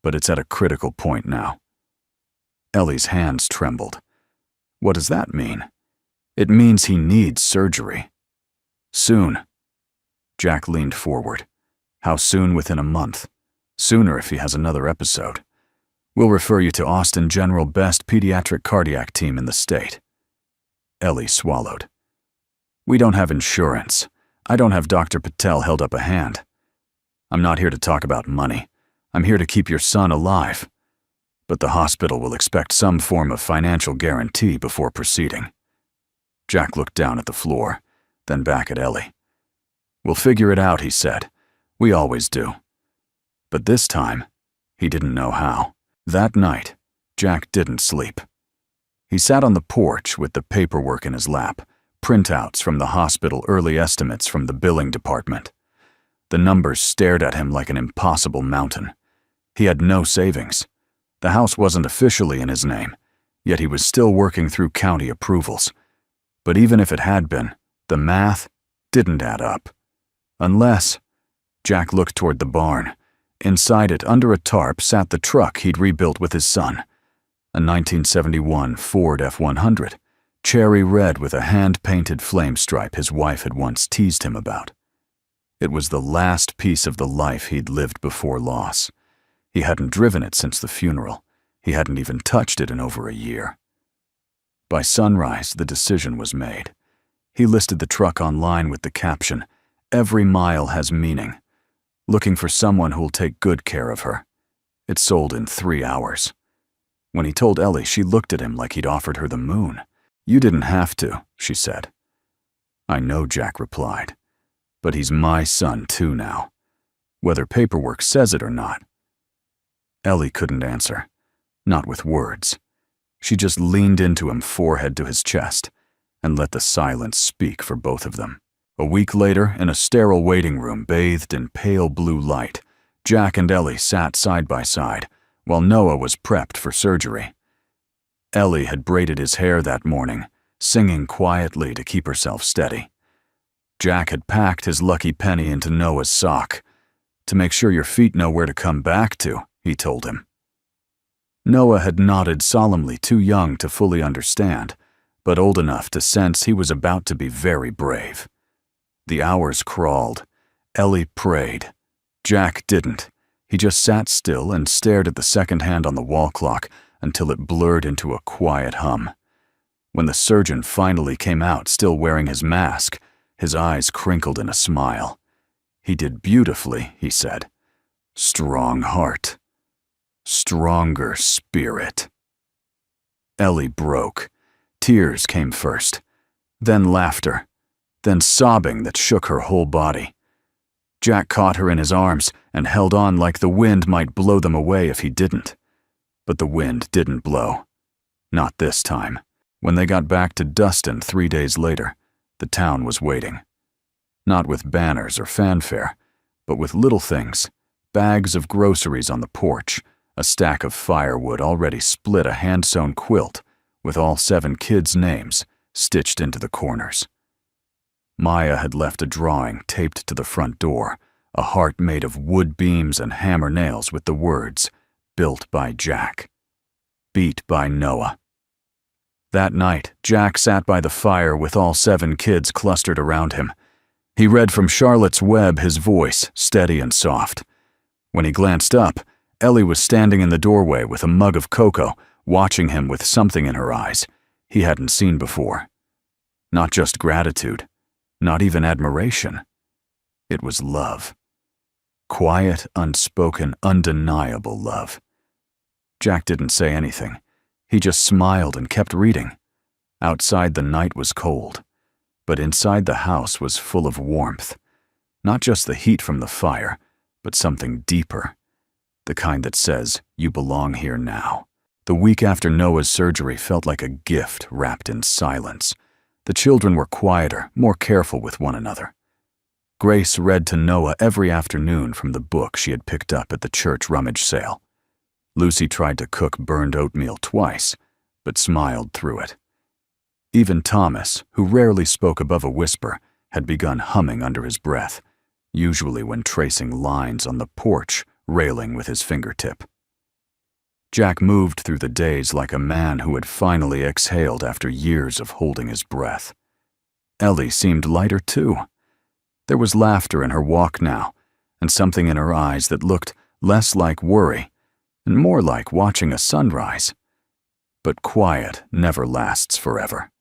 But it's at a critical point now." Ellie's hands trembled. "What does that mean?" "It means he needs surgery. Soon." Jack leaned forward. "How soon? Within a month. Sooner if he has another episode. We'll refer you to Austin General, best pediatric cardiac team in the state." Ellie swallowed. "We don't have insurance. I don't have Dr. Patel held up a hand. I'm not here to talk about money. I'm here to keep your son alive. But the hospital will expect some form of financial guarantee before proceeding." Jack looked down at the floor, then back at Ellie. "We'll figure it out," he said. "We always do." But this time, he didn't know how. That night, Jack didn't sleep. He sat on the porch with the paperwork in his lap, printouts from the hospital, early estimates from the billing department. The numbers stared at him like an impossible mountain. He had no savings. The house wasn't officially in his name, yet he was still working through county approvals. But even if it had been, the math didn't add up. Unless... Jack looked toward the barn. Inside it, under a tarp, sat the truck he'd rebuilt with his son. A 1971 Ford F-100, cherry red with a hand-painted flame stripe his wife had once teased him about. It was the last piece of the life he'd lived before loss. He hadn't driven it since the funeral. He hadn't even touched it in over a year. By sunrise, the decision was made. He listed the truck online with the caption, "Every mile has meaning. Looking for someone who'll take good care of her." It sold in 3 hours. When he told Ellie, she looked at him like he'd offered her the moon. "You didn't have to," she said. "I know," Jack replied. "But he's my son too now, whether paperwork says it or not." Ellie couldn't answer, not with words. She just leaned into him, forehead to his chest, and let the silence speak for both of them. A week later, in a sterile waiting room bathed in pale blue light, Jack and Ellie sat side by side while Noah was prepped for surgery. Ellie had braided his hair that morning, singing quietly to keep herself steady. Jack had packed his lucky penny into Noah's sock. "To make sure your feet know where to come back to," he told him. Noah had nodded solemnly, too young to fully understand, but old enough to sense he was about to be very brave. The hours crawled. Ellie prayed. Jack didn't. He just sat still and stared at the second hand on the wall clock until it blurred into a quiet hum. When the surgeon finally came out, still wearing his mask, his eyes crinkled in a smile. "He did beautifully," he said. "Strong heart. Stronger spirit." Ellie broke. Tears came first, then laughter, then sobbing that shook her whole body. Jack caught her in his arms and held on like the wind might blow them away if he didn't. But the wind didn't blow. Not this time. When they got back to Dustin 3 days later, the town was waiting. Not with banners or fanfare, but with little things, bags of groceries on the porch, a stack of firewood already split, a hand-sewn quilt with all 7 kids' names stitched into the corners. Maya had left a drawing taped to the front door, a heart made of wood beams and hammer nails with the words, "Built by Jack. Beat by Noah." That night, Jack sat by the fire with all 7 kids clustered around him. He read from Charlotte's Web, his voice steady and soft. When he glanced up, Ellie was standing in the doorway with a mug of cocoa, watching him with something in her eyes he hadn't seen before. Not just gratitude, not even admiration. It was love. Quiet, unspoken, undeniable love. Jack didn't say anything. He just smiled and kept reading. Outside the night was cold, but inside the house was full of warmth. Not just the heat from the fire, but something deeper. The kind that says, "You belong here now." The week after Noah's surgery felt like a gift wrapped in silence. The children were quieter, more careful with one another. Grace read to Noah every afternoon from the book she had picked up at the church rummage sale. Lucy tried to cook burned oatmeal twice, but smiled through it. Even Thomas, who rarely spoke above a whisper, had begun humming under his breath, usually when tracing lines on the porch railing with his fingertip. Jack moved through the days like a man who had finally exhaled after years of holding his breath. Ellie seemed lighter too. There was laughter in her walk now, and something in her eyes that looked less like worry and more like watching a sunrise. But quiet never lasts forever.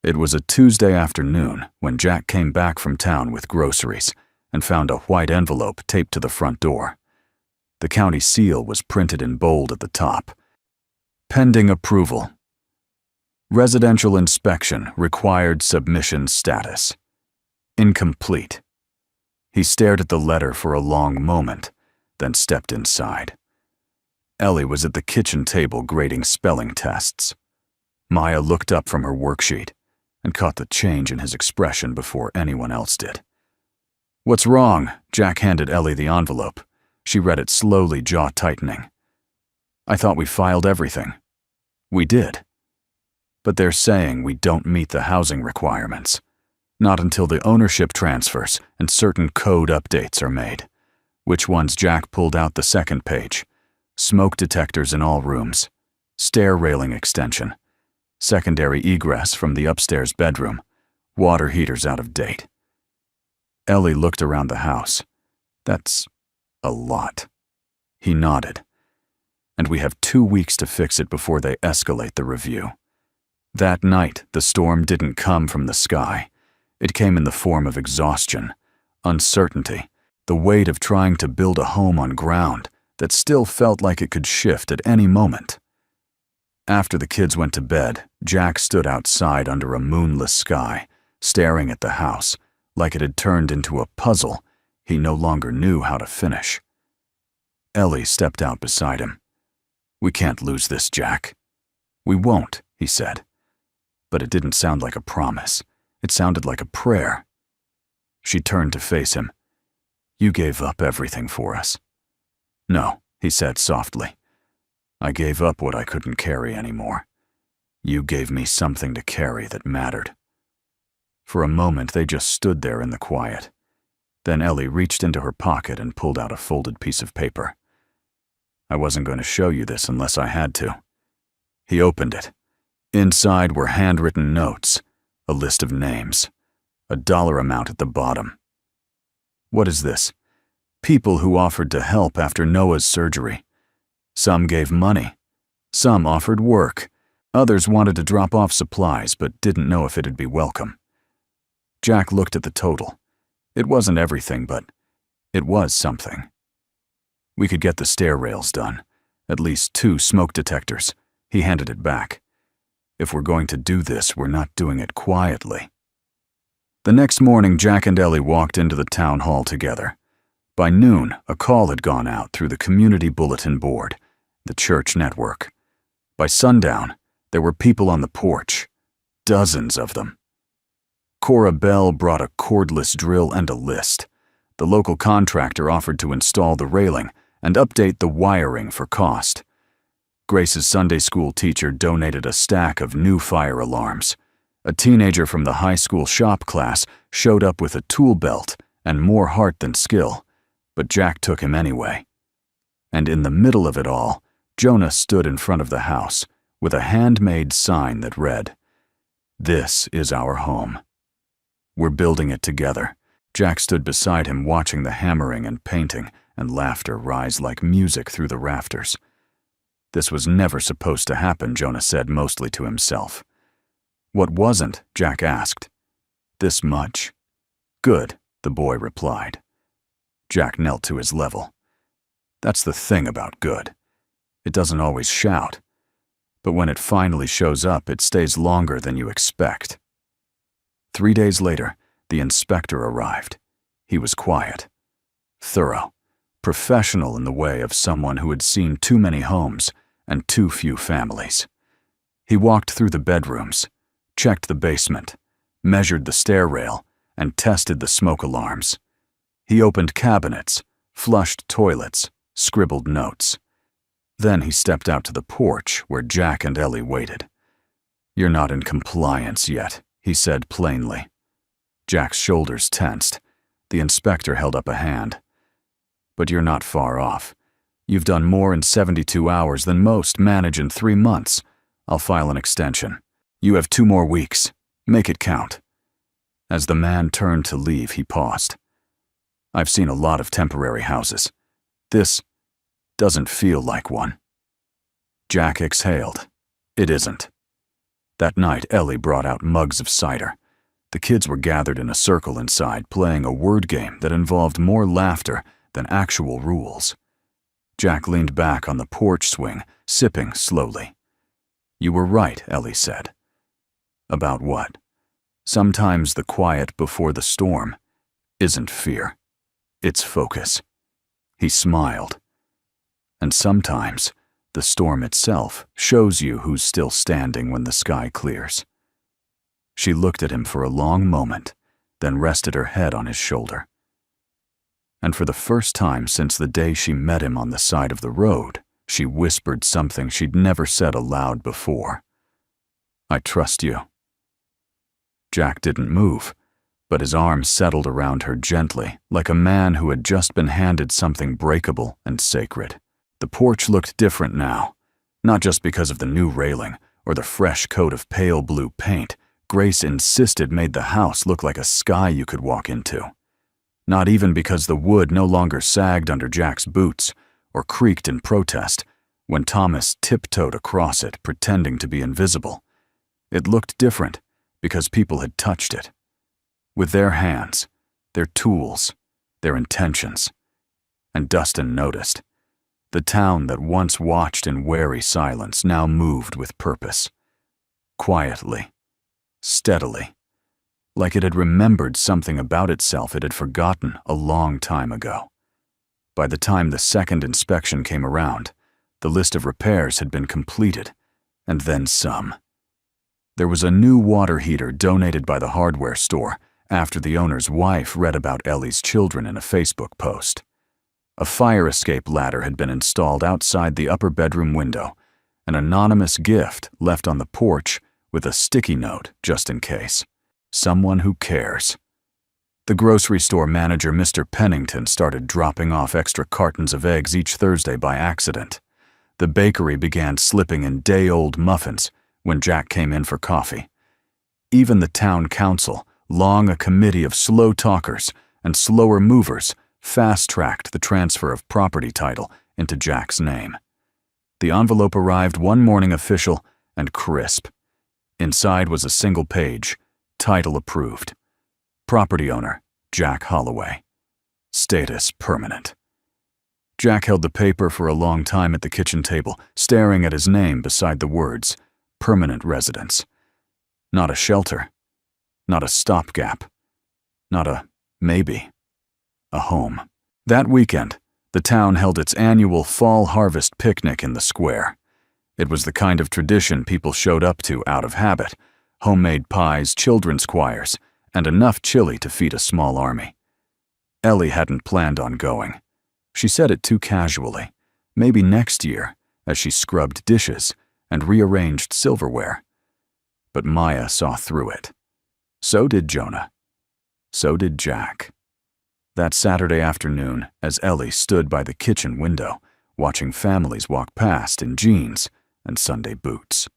It was a Tuesday afternoon when Jack came back from town with groceries and found a white envelope taped to the front door. The county seal was printed in bold at the top. Pending approval. Residential inspection required submission status. Incomplete. He stared at the letter for a long moment, then stepped inside. Ellie was at the kitchen table grading spelling tests. Maya looked up from her worksheet and caught the change in his expression before anyone else did. "What's wrong?" Jack handed Ellie the envelope. She read it slowly, jaw tightening. "I thought we filed everything." "We did. But they're saying we don't meet the housing requirements. Not until the ownership transfers and certain code updates are made." Which ones? Jack pulled out the second page. Smoke detectors in all rooms. Stair railing extension. Secondary egress from the upstairs bedroom. Water heaters out of date. Ellie looked around the house. "That's a lot." He nodded. "And we have 2 weeks to fix it before they escalate the review." That night, the storm didn't come from the sky. It came in the form of exhaustion, uncertainty, the weight of trying to build a home on ground that still felt like it could shift at any moment. After the kids went to bed, Jack stood outside under a moonless sky, staring at the house like it had turned into a puzzle he no longer knew how to finish. Ellie stepped out beside him. "We can't lose this, Jack." "We won't," he said. But it didn't sound like a promise. It sounded like a prayer. She turned to face him. "You gave up everything for us." "No," he said softly. "I gave up what I couldn't carry anymore. You gave me something to carry that mattered." For a moment, they just stood there in the quiet. Then Ellie reached into her pocket and pulled out a folded piece of paper. "I wasn't going to show you this unless I had to." He opened it. Inside were handwritten notes, a list of names, a dollar amount at the bottom. "What is this?" "People who offered to help after Noah's surgery. Some gave money. Some offered work. Others wanted to drop off supplies but didn't know if it'd be welcome." Jack looked at the total. It wasn't everything, but it was something. "We could get the stair rails done. At least 2 smoke detectors." He handed it back. "If we're going to do this, we're not doing it quietly." The next morning, Jack and Ellie walked into the town hall together. By noon, a call had gone out through the community bulletin board, the church network. By sundown, there were people on the porch, dozens of them. Cora Bell brought a cordless drill and a list. The local contractor offered to install the railing and update the wiring for cost. Grace's Sunday school teacher donated a stack of new fire alarms. A teenager from the high school shop class showed up with a tool belt and more heart than skill, but Jack took him anyway. And in the middle of it all, Jonah stood in front of the house with a handmade sign that read, "This is our home. We're building it together." Jack stood beside him watching the hammering and painting and laughter rise like music through the rafters. This was never supposed to happen, Jonah said mostly to himself. What wasn't? Jack asked. This much. Good, the boy replied. Jack knelt to his level. That's the thing about good. It doesn't always shout, but when it finally shows up, it stays longer than you expect. 3 days later, the inspector arrived. He was quiet, thorough, professional in the way of someone who had seen too many homes and too few families. He walked through the bedrooms, checked the basement, measured the stair rail, and tested the smoke alarms. He opened cabinets, flushed toilets, scribbled notes. Then he stepped out to the porch where Jack and Ellie waited. "You're not in compliance yet," he said plainly. Jack's shoulders tensed. The inspector held up a hand. "But you're not far off. You've done more in 72 hours than most manage in 3 months. I'll file an extension. You have 2 more weeks. Make it count." As the man turned to leave, he paused. "I've seen a lot of temporary houses. This doesn't feel like one." Jack exhaled. It isn't. That night, Ellie brought out mugs of cider. The kids were gathered in a circle inside, playing a word game that involved more laughter than actual rules. Jack leaned back on the porch swing, sipping slowly. "You were right," Ellie said. "About what? Sometimes the quiet before the storm isn't fear. It's focus." He smiled. "And sometimes the storm itself shows you who's still standing when the sky clears." She looked at him for a long moment, then rested her head on his shoulder. And for the first time since the day she met him on the side of the road, she whispered something she'd never said aloud before. "I trust you." Jack didn't move, but his arm settled around her gently, like a man who had just been handed something breakable and sacred. The porch looked different now, not just because of the new railing or the fresh coat of pale blue paint Grace insisted made the house look like a sky you could walk into. Not even because the wood no longer sagged under Jack's boots or creaked in protest when Thomas tiptoed across it pretending to be invisible. It looked different because people had touched it. With their hands, their tools, their intentions. And Dustin noticed. The town that once watched in wary silence now moved with purpose. Quietly. Steadily. Like it had remembered something about itself it had forgotten a long time ago. By the time the second inspection came around, the list of repairs had been completed, and then some. There was a new water heater donated by the hardware store after the owner's wife read about Ellie's children in a Facebook post. A fire escape ladder had been installed outside the upper bedroom window, an anonymous gift left on the porch with a sticky note just in case. Someone who cares. The grocery store manager, Mr. Pennington, started dropping off extra cartons of eggs each Thursday by accident. The bakery began slipping in day-old muffins when Jack came in for coffee. Even the town council, long a committee of slow talkers and slower movers, fast-tracked the transfer of property title into Jack's name. The envelope arrived one morning official and crisp. Inside was a single page, title approved. Property owner, Jack Holloway. Status permanent. Jack held the paper for a long time at the kitchen table, staring at his name beside the words, permanent residence. Not a shelter. Not a stopgap. Not a maybe. A home. That weekend, the town held its annual fall harvest picnic in the square. It was the kind of tradition people showed up to out of habit: homemade pies, children's choirs, and enough chili to feed a small army. Ellie hadn't planned on going. She said it too casually, maybe next year, as she scrubbed dishes and rearranged silverware. But Maya saw through it. So did Jonah. So did Jack. That Saturday afternoon, as Ellie stood by the kitchen window, watching families walk past in jeans and Sunday boots.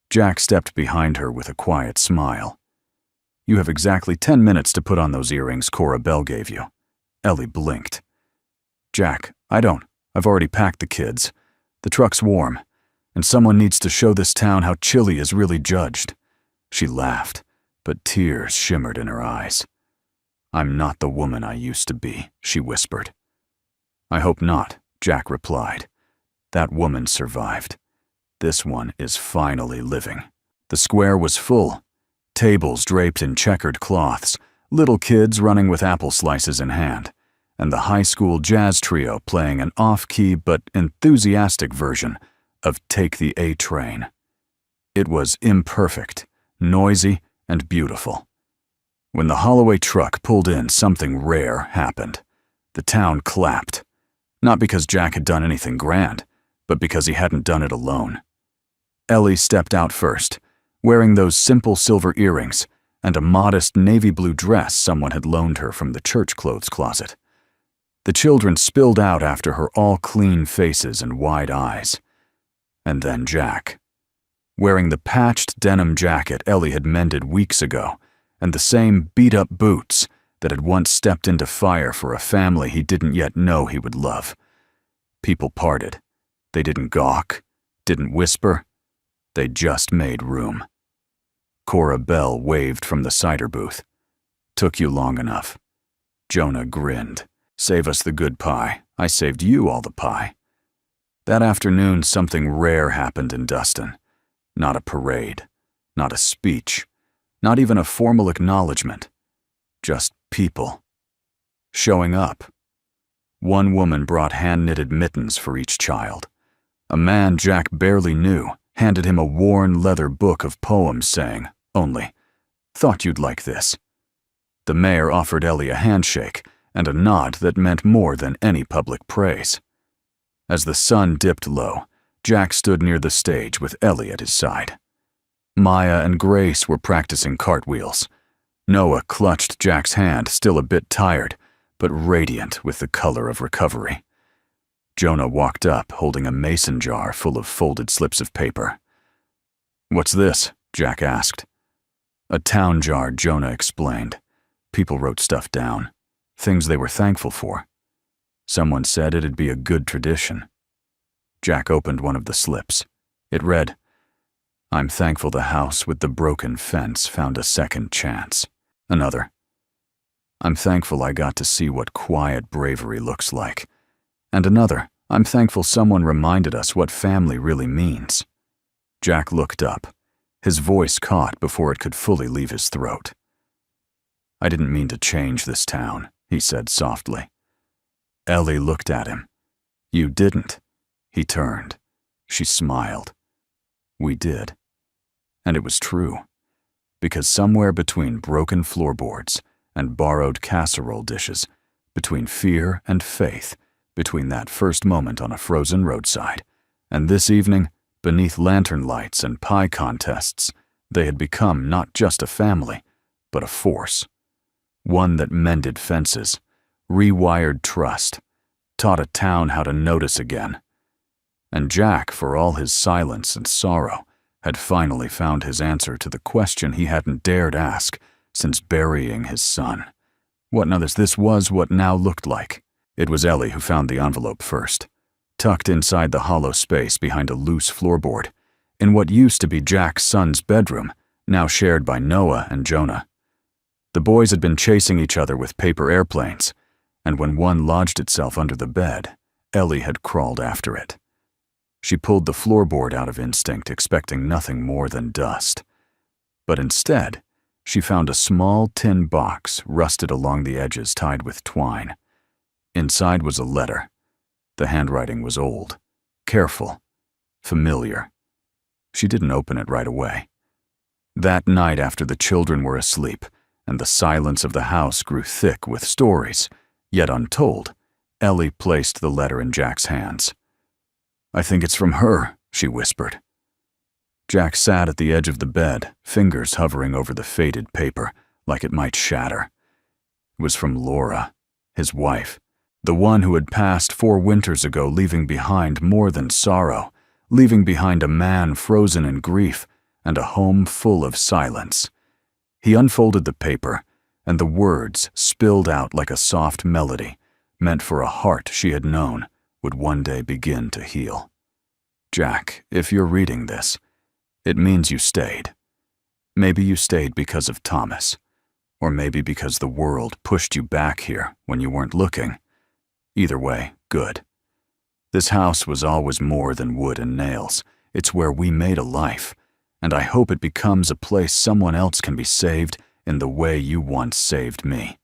Jack stepped behind her with a quiet smile. "You have exactly 10 minutes to put on those earrings Cora Bell gave you." Ellie blinked. "Jack, I don't. I've already packed the kids. The truck's warm, and someone needs to show this town how chili is really judged." She laughed, but tears shimmered in her eyes. "I'm not the woman I used to be," she whispered. "I hope not," Jack replied. "That woman survived. This one is finally living." The square was full. Tables draped in checkered cloths, little kids running with apple slices in hand, and the high school jazz trio playing an off-key but enthusiastic version of Take the A Train. It was imperfect, noisy, and beautiful. When the Holloway truck pulled in, something rare happened. The town clapped, not because Jack had done anything grand, but because he hadn't done it alone. Ellie stepped out first, wearing those simple silver earrings and a modest navy blue dress someone had loaned her from the church clothes closet. The children spilled out after her all clean faces and wide eyes. And then Jack. Wearing the patched denim jacket Ellie had mended weeks ago, and the same beat-up boots that had once stepped into fire for a family he didn't yet know he would love. People parted. They didn't gawk, didn't whisper. They just made room. Cora Bell waved from the cider booth. "Took you long enough." Jonah grinned. "Save us the good pie. I saved you all the pie." That afternoon, something rare happened in Dustin. Not a parade, not a speech, not even a formal acknowledgement. Just people. Showing up. One woman brought hand-knitted mittens for each child. A man Jack barely knew handed him a worn leather book of poems saying, only, "Thought you'd like this." The mayor offered Ellie a handshake and a nod that meant more than any public praise. As the sun dipped low, Jack stood near the stage with Ellie at his side. Maya and Grace were practicing cartwheels. Noah clutched Jack's hand, still a bit tired, but radiant with the color of recovery. Jonah walked up, holding a mason jar full of folded slips of paper. "What's this?" Jack asked. "A town jar," Jonah explained. People wrote stuff down, things they were thankful for. Someone said it'd be a good tradition. Jack opened one of the slips. It read, "I'm thankful the house with the broken fence found a second chance." Another, "I'm thankful I got to see what quiet bravery looks like." And another, "I'm thankful someone reminded us what family really means." Jack looked up. His voice caught before it could fully leave his throat. "I didn't mean to change this town," he said softly. Ellie looked at him. "You didn't." He turned. She smiled. "We did." And it was true. Because somewhere between broken floorboards and borrowed casserole dishes, between fear and faith, between that first moment on a frozen roadside, and this evening, beneath lantern lights and pie contests, they had become not just a family, but a force. One that mended fences, rewired trust, taught a town how to notice again. And Jack, for all his silence and sorrow, had finally found his answer to the question he hadn't dared ask since burying his son. What now looked like. It was Ellie who found the envelope first, tucked inside the hollow space behind a loose floorboard, in what used to be Jack's son's bedroom, now shared by Noah and Jonah. The boys had been chasing each other with paper airplanes, and when one lodged itself under the bed, Ellie had crawled after it. She pulled the floorboard out of instinct, expecting nothing more than dust. But instead, she found a small tin box rusted along the edges tied with twine. Inside was a letter. The handwriting was old, careful, familiar. She didn't open it right away. That night after the children were asleep, and the silence of the house grew thick with stories, yet untold, Ellie placed the letter in Jack's hands. "I think it's from her," she whispered. Jack sat at the edge of the bed, fingers hovering over the faded paper, like it might shatter. It was from Laura, his wife, the one who had passed 4 winters ago, leaving behind more than sorrow, leaving behind a man frozen in grief and a home full of silence. He unfolded the paper, and the words spilled out like a soft melody, meant for a heart she had known would one day begin to heal. "Jack, if you're reading this, it means you stayed. Maybe you stayed because of Thomas, or maybe because the world pushed you back here when you weren't looking. Either way, good. This house was always more than wood and nails. It's where we made a life, and I hope it becomes a place someone else can be saved in the way you once saved me.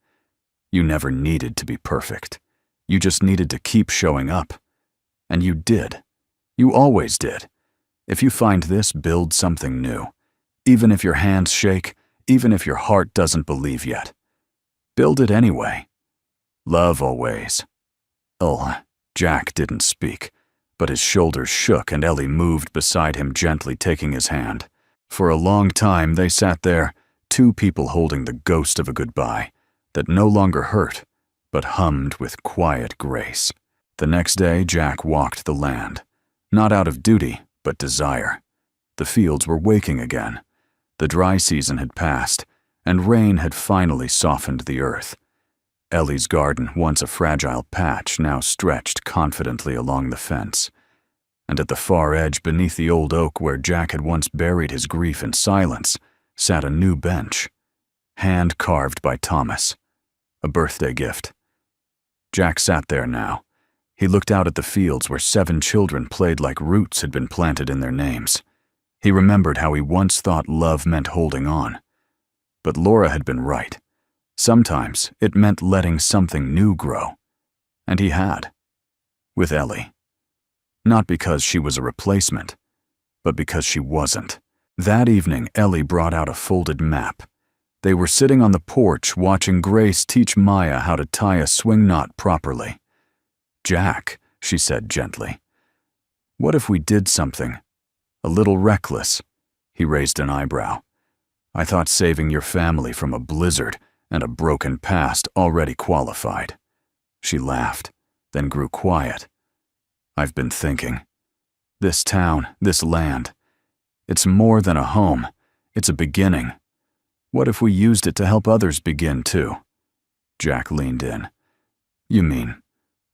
You never needed to be perfect. You just needed to keep showing up. And you did. You always did. If you find this, build something new. Even if your hands shake, even if your heart doesn't believe yet. Build it anyway. Love always." Jack didn't speak, but his shoulders shook and Ellie moved beside him, gently taking his hand. For a long time they sat there, 2 people holding the ghost of a goodbye that no longer hurt, but hummed with quiet grace. The next day Jack walked the land, not out of duty, but desire. The fields were waking again. The dry season had passed, and rain had finally softened the earth. Ellie's garden, once a fragile patch, now stretched confidently along the fence. And at the far edge, beneath the old oak where Jack had once buried his grief in silence, sat a new bench, hand-carved by Thomas, a birthday gift. Jack sat there now. He looked out at the fields where 7 children played like roots had been planted in their names. He remembered how he once thought love meant holding on. But Laura had been right. Sometimes it meant letting something new grow. And he had. With Ellie. Not because she was a replacement, but because she wasn't. That evening, Ellie brought out a folded map. They were sitting on the porch watching Grace teach Maya how to tie a swing knot properly. "Jack," she said gently, "what if we did something a little reckless?" He raised an eyebrow. "I thought saving your family from a blizzard and a broken past already qualified." She laughed, then grew quiet. "I've been thinking. This town, this land, it's more than a home. It's a beginning. What if we used it to help others begin too?" Jack leaned in. "You mean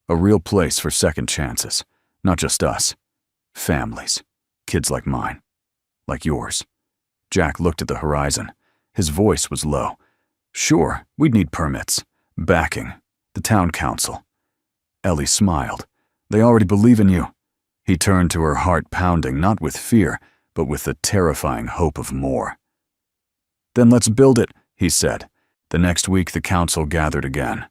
a real place for second chances, not just us. Families, kids like mine, like yours." Jack looked at the horizon. His voice was low. "Sure, we'd need permits, backing, the town council." Ellie smiled. "They already believe in you." He turned to her, heart pounding, not with fear, but with the terrifying hope of more. "Then let's build it," he said. The next week the council gathered again.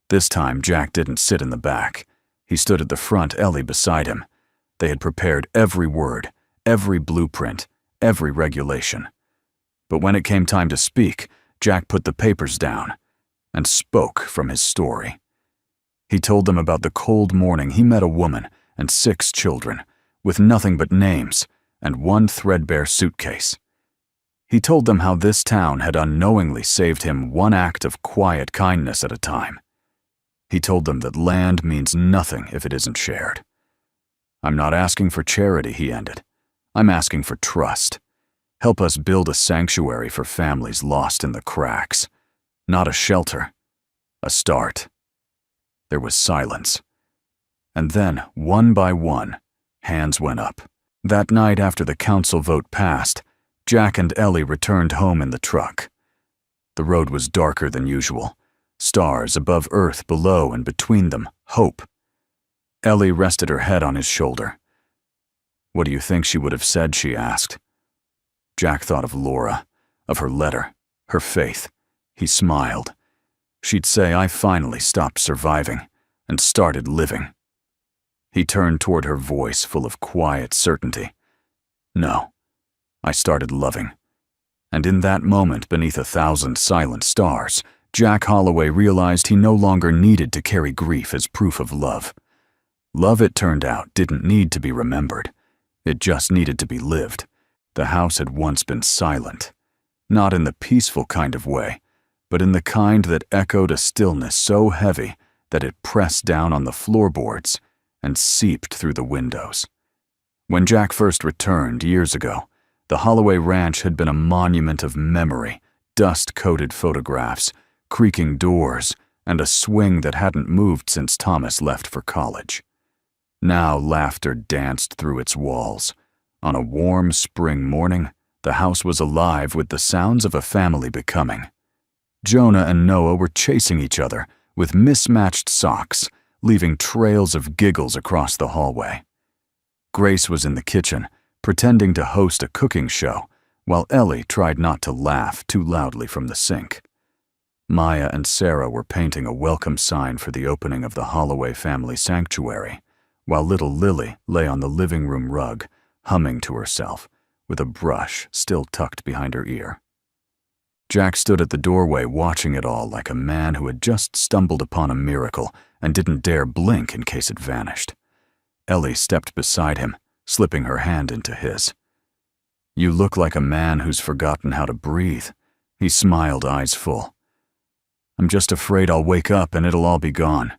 This time Jack didn't sit in the back. He stood at the front, Ellie beside him. They had prepared every word, every blueprint, every regulation. But when it came time to speak, Jack put the papers down and spoke from his story. He told them about the cold morning he met a woman and 6 children, with nothing but names and 1 threadbare suitcase. He told them how this town had unknowingly saved him 1 act of quiet kindness at a time. He told them that land means nothing if it isn't shared. "I'm not asking for charity," he ended. "I'm asking for trust. Help us build a sanctuary for families lost in the cracks. Not a shelter, a start." There was silence. And then, one by one, hands went up. That night after the council vote passed, Jack and Ellie returned home in the truck. The road was darker than usual. Stars above earth below, and between them, hope. Ellie rested her head on his shoulder. "What do you think she would have said?" she asked. Jack thought of Laura, of her letter, her faith. He smiled. She'd say, "I finally stopped surviving, and started living. He turned toward her, voice full of quiet certainty. No, I started loving. And in that moment, beneath 1,000 silent stars, Jack Holloway realized he no longer needed to carry grief as proof of love. Love, it turned out, didn't need to be remembered. It just needed to be lived. The house had once been silent, not in the peaceful kind of way, but in the kind that echoed a stillness so heavy that it pressed down on the floorboards and seeped through the windows. When Jack first returned years ago, the Holloway Ranch had been a monument of memory, dust-coated photographs, creaking doors, and a swing that hadn't moved since Thomas left for college. Now laughter danced through its walls. On a warm spring morning, the house was alive with the sounds of a family becoming. Jonah and Noah were chasing each other with mismatched socks, leaving trails of giggles across the hallway. Grace was in the kitchen, pretending to host a cooking show, while Ellie tried not to laugh too loudly from the sink. Maya and Sarah were painting a welcome sign for the opening of the Holloway family sanctuary, while little Lily lay on the living room rug, humming to herself, with a brush still tucked behind her ear. Jack stood at the doorway watching it all like a man who had just stumbled upon a miracle and didn't dare blink in case it vanished. Ellie stepped beside him, slipping her hand into his. "You look like a man who's forgotten how to breathe," he smiled, eyes full. "I'm just afraid I'll wake up and it'll all be gone."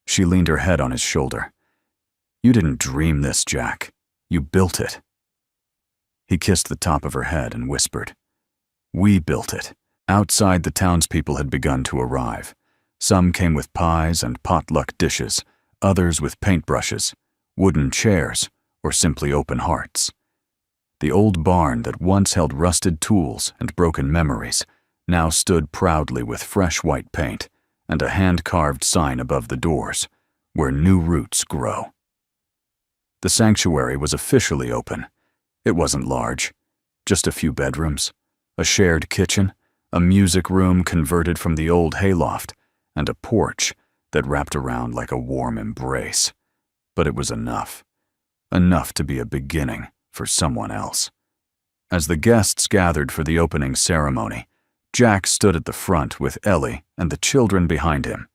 She leaned her head on his shoulder. "You didn't dream this, Jack. You built it." He kissed the top of her head and whispered, "We built it." Outside, the townspeople had begun to arrive. Some came with pies and potluck dishes, others with paintbrushes, wooden chairs, or simply open hearts. The old barn that once held rusted tools and broken memories now stood proudly with fresh white paint and a hand-carved sign above the doors, "Where new roots grow." The sanctuary was officially open. It wasn't large, just a few bedrooms, a shared kitchen, a music room converted from the old hayloft, and a porch that wrapped around like a warm embrace. But it was enough. Enough to be a beginning for someone else. As the guests gathered for the opening ceremony, Jack stood at the front with Ellie and the children behind him.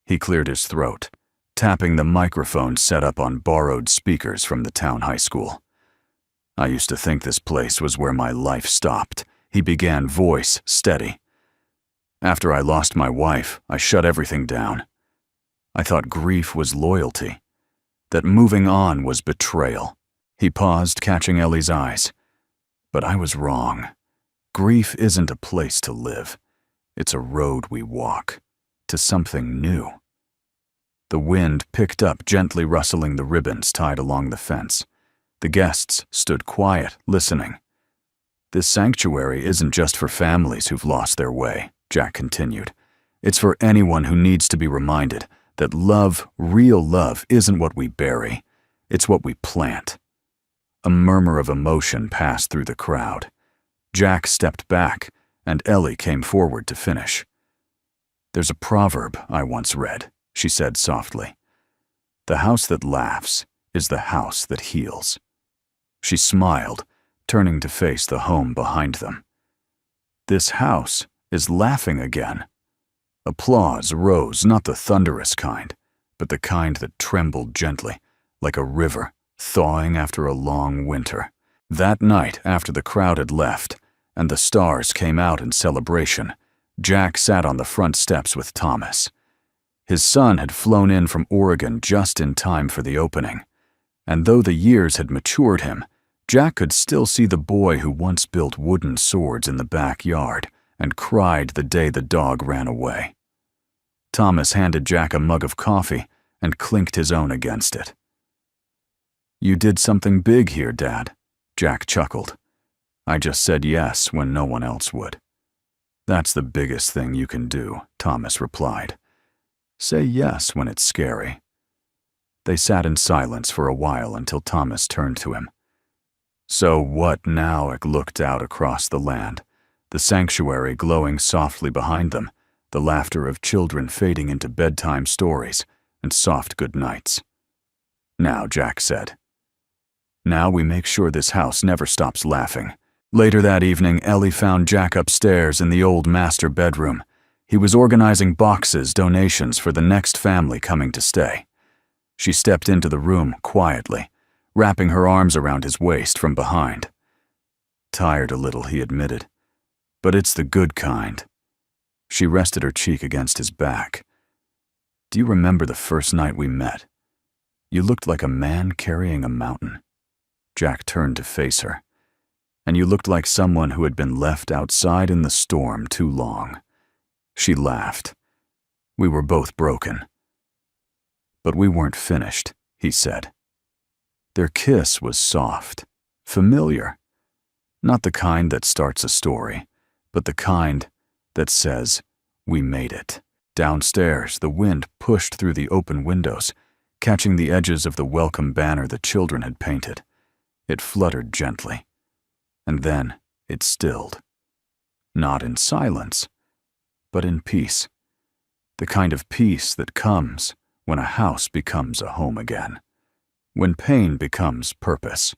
He cleared his throat, tapping the microphone set up on borrowed speakers from the town high school. "I used to think this place was where my life stopped," he began, voice steady. "After I lost my wife, I shut everything down. I thought grief was loyalty, that moving on was betrayal." He paused, catching Ellie's eyes. "But I was wrong. Grief isn't a place to live. It's a road we walk, to something new." The wind picked up, gently rustling the ribbons tied along the fence. The guests stood quiet, listening. "This sanctuary isn't just for families who've lost their way," Jack continued. "It's for anyone who needs to be reminded that love, real love, isn't what we bury. It's what we plant." A murmur of emotion passed through the crowd. Jack stepped back, and Ellie came forward to finish. "There's a proverb I once read," she said softly. "The house that laughs is the house that heals." She smiled, turning to face the home behind them. "This house is laughing again." Applause rose, not the thunderous kind, but the kind that trembled gently, like a river thawing after a long winter. That night, after the crowd had left and the stars came out in celebration, Jack sat on the front steps with Thomas. His son had flown in from Oregon just in time for the opening, and though the years had matured him, Jack could still see the boy who once built wooden swords in the backyard and cried the day the dog ran away. Thomas handed Jack a mug of coffee and clinked his own against it. "You did something big here, Dad," Jack chuckled. "I just said yes when no one else would." "That's the biggest thing you can do," Thomas replied. "Say yes when it's scary." They sat in silence for a while until Thomas turned to him. "So what now?" It looked out across the land, the sanctuary glowing softly behind them, the laughter of children fading into bedtime stories, and soft good nights. Now, Jack said. Now we make sure this house never stops laughing. Later that evening, Ellie found Jack upstairs in the old master bedroom. He was organizing boxes, donations for the next family coming to stay. She stepped into the room quietly, wrapping her arms around his waist from behind. Tired a little, he admitted, but it's the good kind. She rested her cheek against his back. Do you remember the first night we met? You looked like a man carrying a mountain. Jack turned to face her. And you looked like someone who had been left outside in the storm too long. She laughed. We were both broken. But we weren't finished, he said. Their kiss was soft, familiar. Not the kind that starts a story, but the kind that says, we made it. Downstairs, the wind pushed through the open windows, catching the edges of the welcome banner the children had painted. It fluttered gently, and then it stilled. Not in silence, but in peace. The kind of peace that comes when a house becomes a home again, when pain becomes purpose,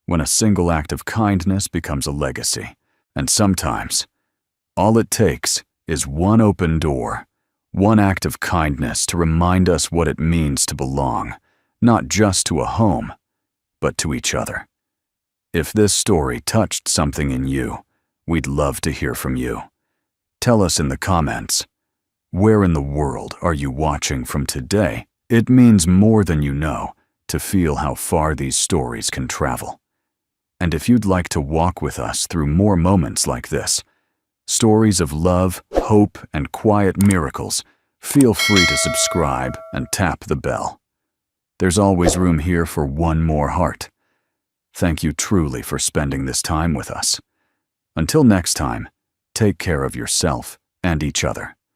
when a single act of kindness becomes a legacy, and sometimes all it takes is one open door, one act of kindness to remind us what it means to belong, not just to a home, but to each other. If this story touched something in you, we'd love to hear from you. Tell us in the comments, where in the world are you watching from today? It means more than you know to feel how far these stories can travel. And if you'd like to walk with us through more moments like this, stories of love, hope, and quiet miracles, feel free to subscribe and tap the bell. There's always room here for one more heart. Thank you truly for spending this time with us. Until next time, take care of yourself and each other.